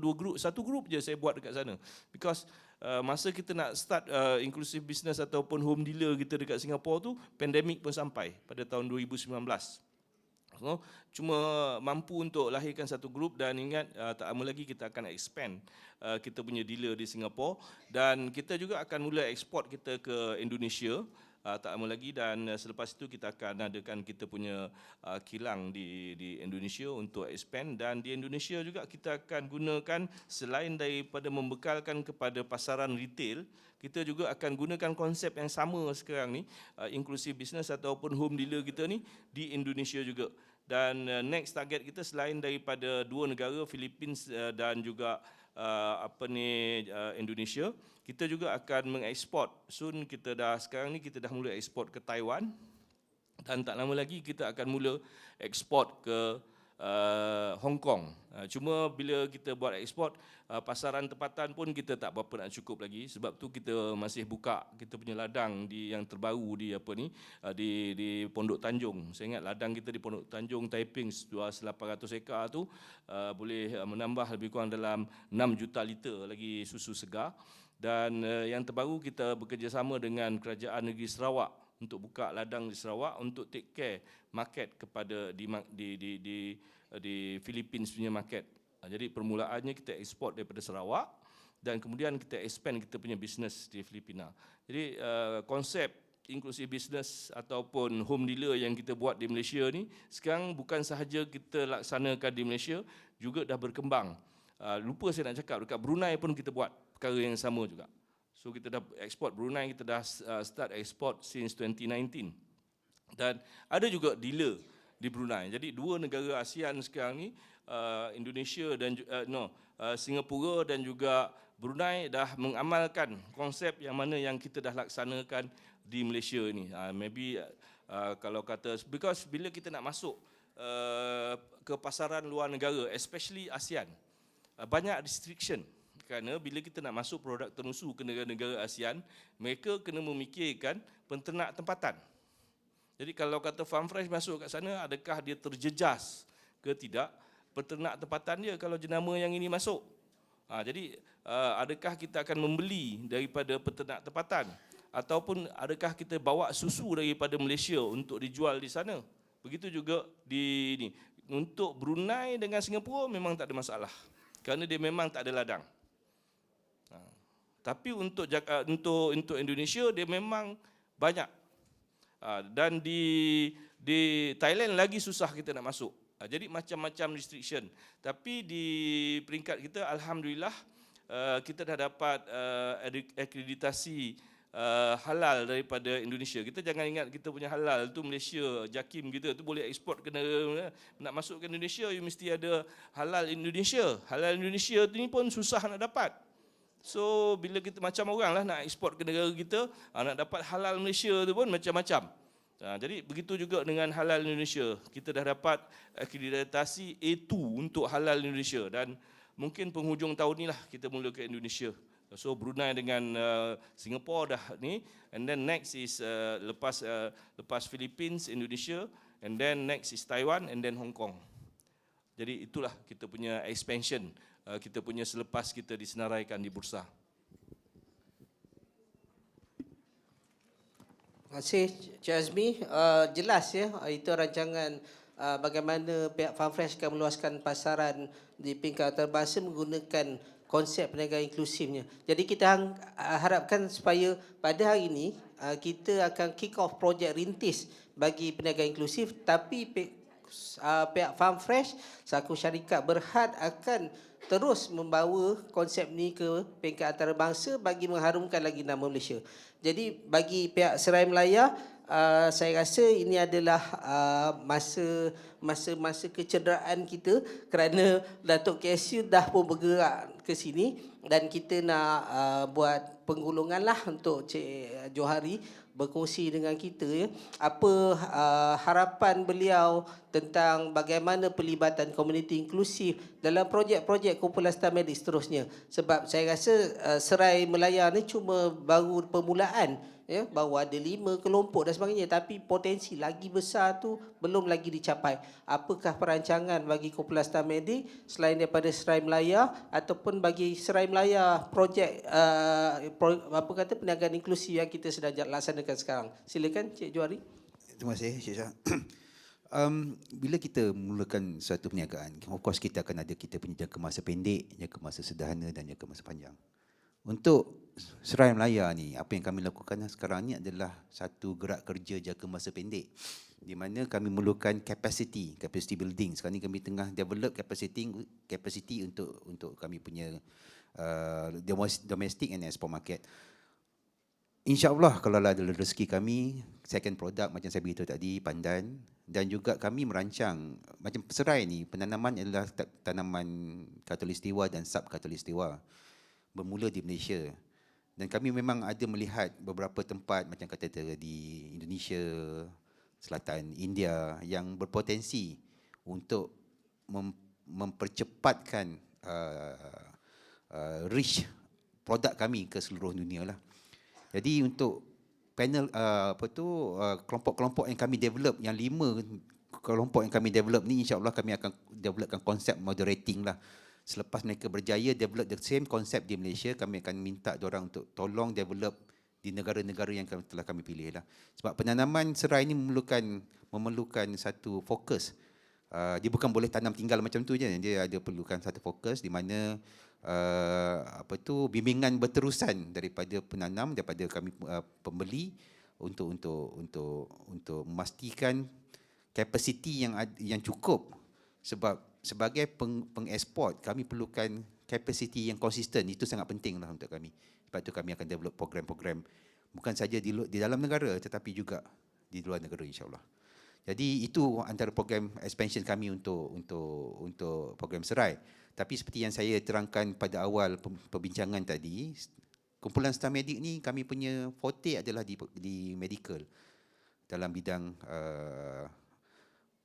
grup je saya buat dekat sana. Because masa kita nak start inklusif business ataupun home dealer kita dekat Singapura tu, pandemik pun sampai pada tahun 2019. So, cuma mampu untuk lahirkan satu grup, dan ingat tak lama lagi kita akan expand kita punya dealer di Singapura, dan kita juga akan mula ekspor kita ke Indonesia tak lama lagi, dan selepas itu kita akan adakan kita punya kilang di Indonesia untuk expand. Dan di Indonesia juga kita akan gunakan, selain daripada membekalkan kepada pasaran retail, kita juga akan gunakan konsep yang sama sekarang ni, inklusif business ataupun home dealer kita ni di Indonesia juga. Dan next target kita, selain daripada dua negara, Philippines dan juga Indonesia, kita juga akan mengeksport. Soon sekarang ni kita dah mula eksport ke Taiwan, dan tak lama lagi kita akan mula eksport ke Hong Kong. Cuma bila kita buat ekspor, pasaran tempatan pun kita tak berapa nak cukup lagi. Sebab tu kita masih buka kita punya ladang yang terbaru di Pondok Tanjung. Saya ingat ladang kita di Pondok Tanjung, Taiping, 800 ekar tu boleh menambah lebih kurang dalam 6 juta liter lagi susu segar. Dan yang terbaru, kita bekerjasama dengan Kerajaan Negeri Sarawak untuk buka ladang di Sarawak untuk take care market kepada di Philippines punya market. Jadi permulaannya kita ekspor daripada Sarawak, dan kemudian kita expand kita punya business di Filipina. Jadi konsep inclusive business ataupun home dealer yang kita buat di Malaysia ni, sekarang bukan sahaja kita laksanakan di Malaysia, juga dah berkembang. Lupa saya nak cakap, dekat Brunei pun kita buat perkara yang sama juga. So kita dah ekspor Brunei, kita dah start ekspor since 2019. Dan ada juga dealer di Brunei. Jadi dua negara ASEAN sekarang ni, Indonesia dan Singapura dan juga Brunei dah mengamalkan konsep yang mana yang kita dah laksanakan di Malaysia ni. Maybe kalau kata, because bila kita nak masuk ke pasaran luar negara, especially ASEAN, banyak restriction. Kerana bila kita nak masuk produk terusu ke negara-negara ASEAN, mereka kena memikirkan penternak tempatan. Jadi kalau kata farm fresh masuk kat sana, adakah dia terjejas ke tidak peternak tempatan dia kalau jenama yang ini masuk? Jadi adakah kita akan membeli daripada peternak tempatan? Ataupun adakah kita bawa susu daripada Malaysia untuk dijual di sana? Begitu juga di ini. Untuk Brunei dengan Singapura memang tak ada masalah. Kerana dia memang tak ada ladang. Tapi untuk Indonesia dia memang banyak. Dan di Thailand lagi susah kita nak masuk. Jadi macam-macam restriction. Tapi di peringkat kita, alhamdulillah, kita dah dapat akreditasi halal daripada Indonesia. Kita jangan ingat kita punya halal tu Malaysia, JAKIM kita tu boleh ekspor ke negara. Nak masuk ke Indonesia, you mesti ada halal Indonesia. Halal Indonesia ni pun susah nak dapat. So bila kita macam orang lah nak ekspor ke negara kita, nak dapat halal Malaysia tu pun macam-macam. Jadi begitu juga dengan halal Indonesia. Kita dah dapat akreditasi A2 untuk halal Indonesia dan mungkin penghujung tahun ni lah kita mula ke Indonesia. So Brunei dengan Singapore dah ni, and then next is lepas Philippines, Indonesia, and then next is Taiwan, and then Hong Kong. Jadi itulah kita punya expansion, kita punya selepas kita disenaraikan di bursa. Terima kasih Cik Azmi. Jelas ya, itu rancangan bagaimana pihak Farm Fresh akan meluaskan pasaran di peringkat antarabangsa menggunakan konsep perniagaan inklusifnya. Jadi kita harapkan supaya pada hari ini kita akan kick off projek rintis bagi perniagaan inklusif, tapi pihak Farm Fresh selaku syarikat berhad akan terus membawa konsep ni ke peringkat antarabangsa bagi mengharumkan lagi nama Malaysia. Jadi bagi pihak Serai Melaya, saya rasa ini adalah masa kecederaan kita kerana Datuk KSU dah pun bergerak ke sini dan kita nak buat penggolongan lah untuk Cik Johari berkongsi dengan kita ya, apa harapan beliau tentang bagaimana pelibatan komuniti inklusif dalam projek-projek kumpulan StarMedic seterusnya. Sebab saya rasa Serai Melaya ni cuma baru permulaan ya, baru ada 5 kelompok dan sebagainya, tapi potensi lagi besar tu belum lagi dicapai. Apakah perancangan bagi kumpulan StarMedic selain daripada Serai Melaya ataupun bagi Serai Melaya projek perniagaan inklusif yang kita sedang laksanakan sekarang? Silakan Cik Johari. Terima kasih Cik Shah. Bila kita mulakan suatu perniagaan, of course kita akan ada kita punya jangka masa pendek, jangka masa sederhana dan jangka masa panjang. Untuk Serai Melaya ni, apa yang kami lakukan sekarang ni adalah satu gerak kerja jangka masa pendek di mana kami memerlukan capacity building. Sekarang ni kami tengah develop capacity untuk kami punya domestic and export market. InsyaAllah kalau ada rezeki kami, second product macam saya beritahu tadi, pandan, dan juga kami merancang, macam serai ni, penanaman adalah tanaman khatulistiwa dan sub-khatulistiwa, bermula di Malaysia. Dan kami memang ada melihat beberapa tempat macam kata di Indonesia, Selatan, India yang berpotensi untuk mempercepatkan reach produk kami ke seluruh dunia lah. Jadi untuk panel kelompok-kelompok yang kami develop, yang 5 kelompok yang kami develop ni, insya-Allah kami akan developkan konsep moderating lah. Selepas mereka berjaya develop the same concept di Malaysia, kami akan minta diorang untuk tolong develop di negara-negara yang telah kami pilih lah. Sebab penanaman serai ini memerlukan satu fokus. Dia bukan boleh tanam tinggal macam tu je. Dia ada perlukan satu fokus di mana bimbingan berterusan daripada penanam, daripada kami pembeli untuk memastikan kapasiti yang cukup, sebab sebagai pengeksport kami perlukan kapasiti yang konsisten. Itu sangat penting lah untuk kami. Sebab itu kami akan develop program-program bukan saja di dalam negara tetapi juga di luar negara, insya-Allah. Jadi itu antara program expansion kami untuk program Serai. Tapi seperti yang saya terangkan pada awal perbincangan tadi, kumpulan Star Medic ni kami punya forte adalah di medical. Dalam bidang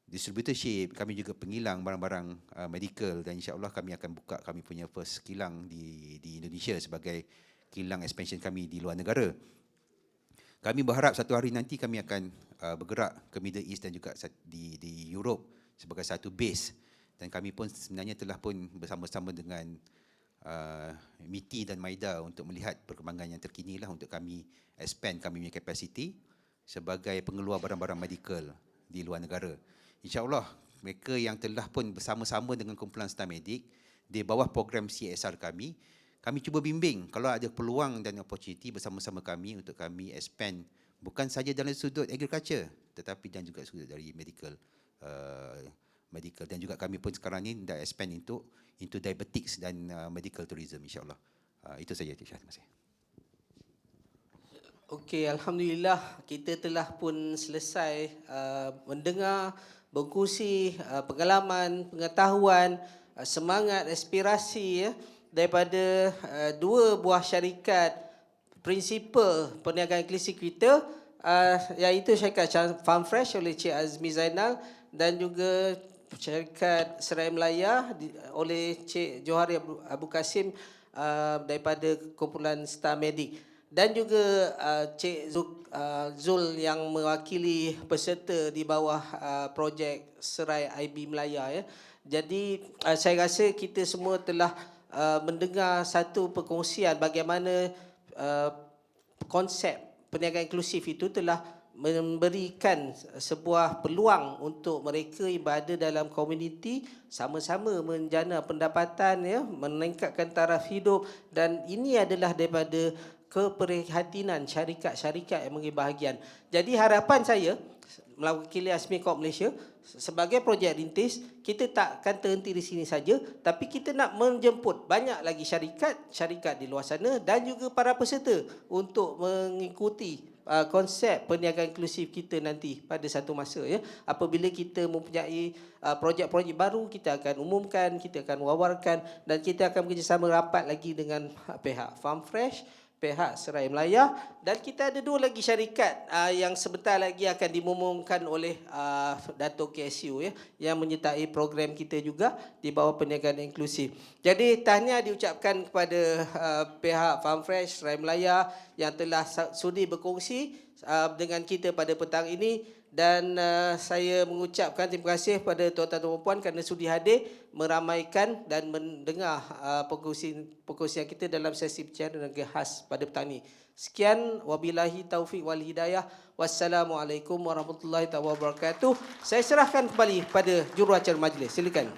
distributorship, kami juga pengilang barang-barang medical, dan insya-Allah kami akan buka kami punya first kilang di Indonesia sebagai kilang expansion kami di luar negara. Kami berharap satu hari nanti kami akan bergerak ke Middle East dan juga di Europe sebagai satu base, dan kami pun sebenarnya telah pun bersama-sama dengan MITI dan MAIDA untuk melihat perkembangan yang terkini lah untuk kami expand kami punya capacity sebagai pengeluar barang-barang medical di luar negara. InsyaAllah mereka yang telah pun bersama-sama dengan kumpulan Star Medic di bawah program CSR kami cuba bimbing kalau ada peluang dan opportunity bersama-sama kami untuk kami expand bukan saja dalam sudut agriculture tetapi dan juga sudut dari medical dan juga kami pun sekarang ni dah expand into diabetics dan medical tourism, insyaAllah. Itu saja, Tisha. Terima kasih. Okey, Alhamdulillah kita telah pun selesai mendengar, berkongsi pengalaman, pengetahuan, semangat, aspirasi daripada dua buah syarikat prinsipal perniagaan inklusif kita, iaitu syarikat Farmfresh oleh Cik Azmi Zainal dan juga syarikat Serai Melaya oleh Cik Johari Abu Kasim daripada kumpulan Star Medic, dan juga Cik Zul yang mewakili peserta di bawah projek Serai IB Melaya. Jadi saya rasa kita semua telah mendengar satu perkongsian bagaimana konsep perniagaan inklusif itu telah memberikan sebuah peluang untuk mereka yang berada dalam komuniti sama-sama menjana pendapatan, meningkatkan taraf hidup, dan ini adalah daripada keprihatinan syarikat-syarikat yang mengambil bahagian. Jadi harapan saya mewakili ASMI Corp Malaysia sebagai projek rintis, kita tak akan terhenti di sini saja, tapi kita nak menjemput banyak lagi syarikat di luar sana dan juga para peserta untuk mengikuti konsep perniagaan inklusif kita nanti pada satu masa. Apabila kita mempunyai projek-projek baru, kita akan umumkan, kita akan wawarkan, dan kita akan bekerjasama rapat lagi dengan pihak Farmfresh, pihak Serai Melaya, dan kita ada dua lagi syarikat yang sebentar lagi akan diumumkan oleh Dato' KSU yang menyertai program kita juga di bawah perniagaan inklusif. Jadi tahniah diucapkan kepada pihak Farmfresh Serai Melaya yang telah sudi berkongsi dengan kita pada petang ini, dan saya mengucapkan terima kasih kepada tuan-tuan dan puan kerana sudi hadir meramaikan dan mendengar perkongsian kita dalam sesi bicara negara khas pada petang ini. Sekian, wabillahi taufiq wal hidayah. Wassalamualaikum warahmatullahi wabarakatuh. Saya serahkan kembali pada juruacara majlis. Silakan.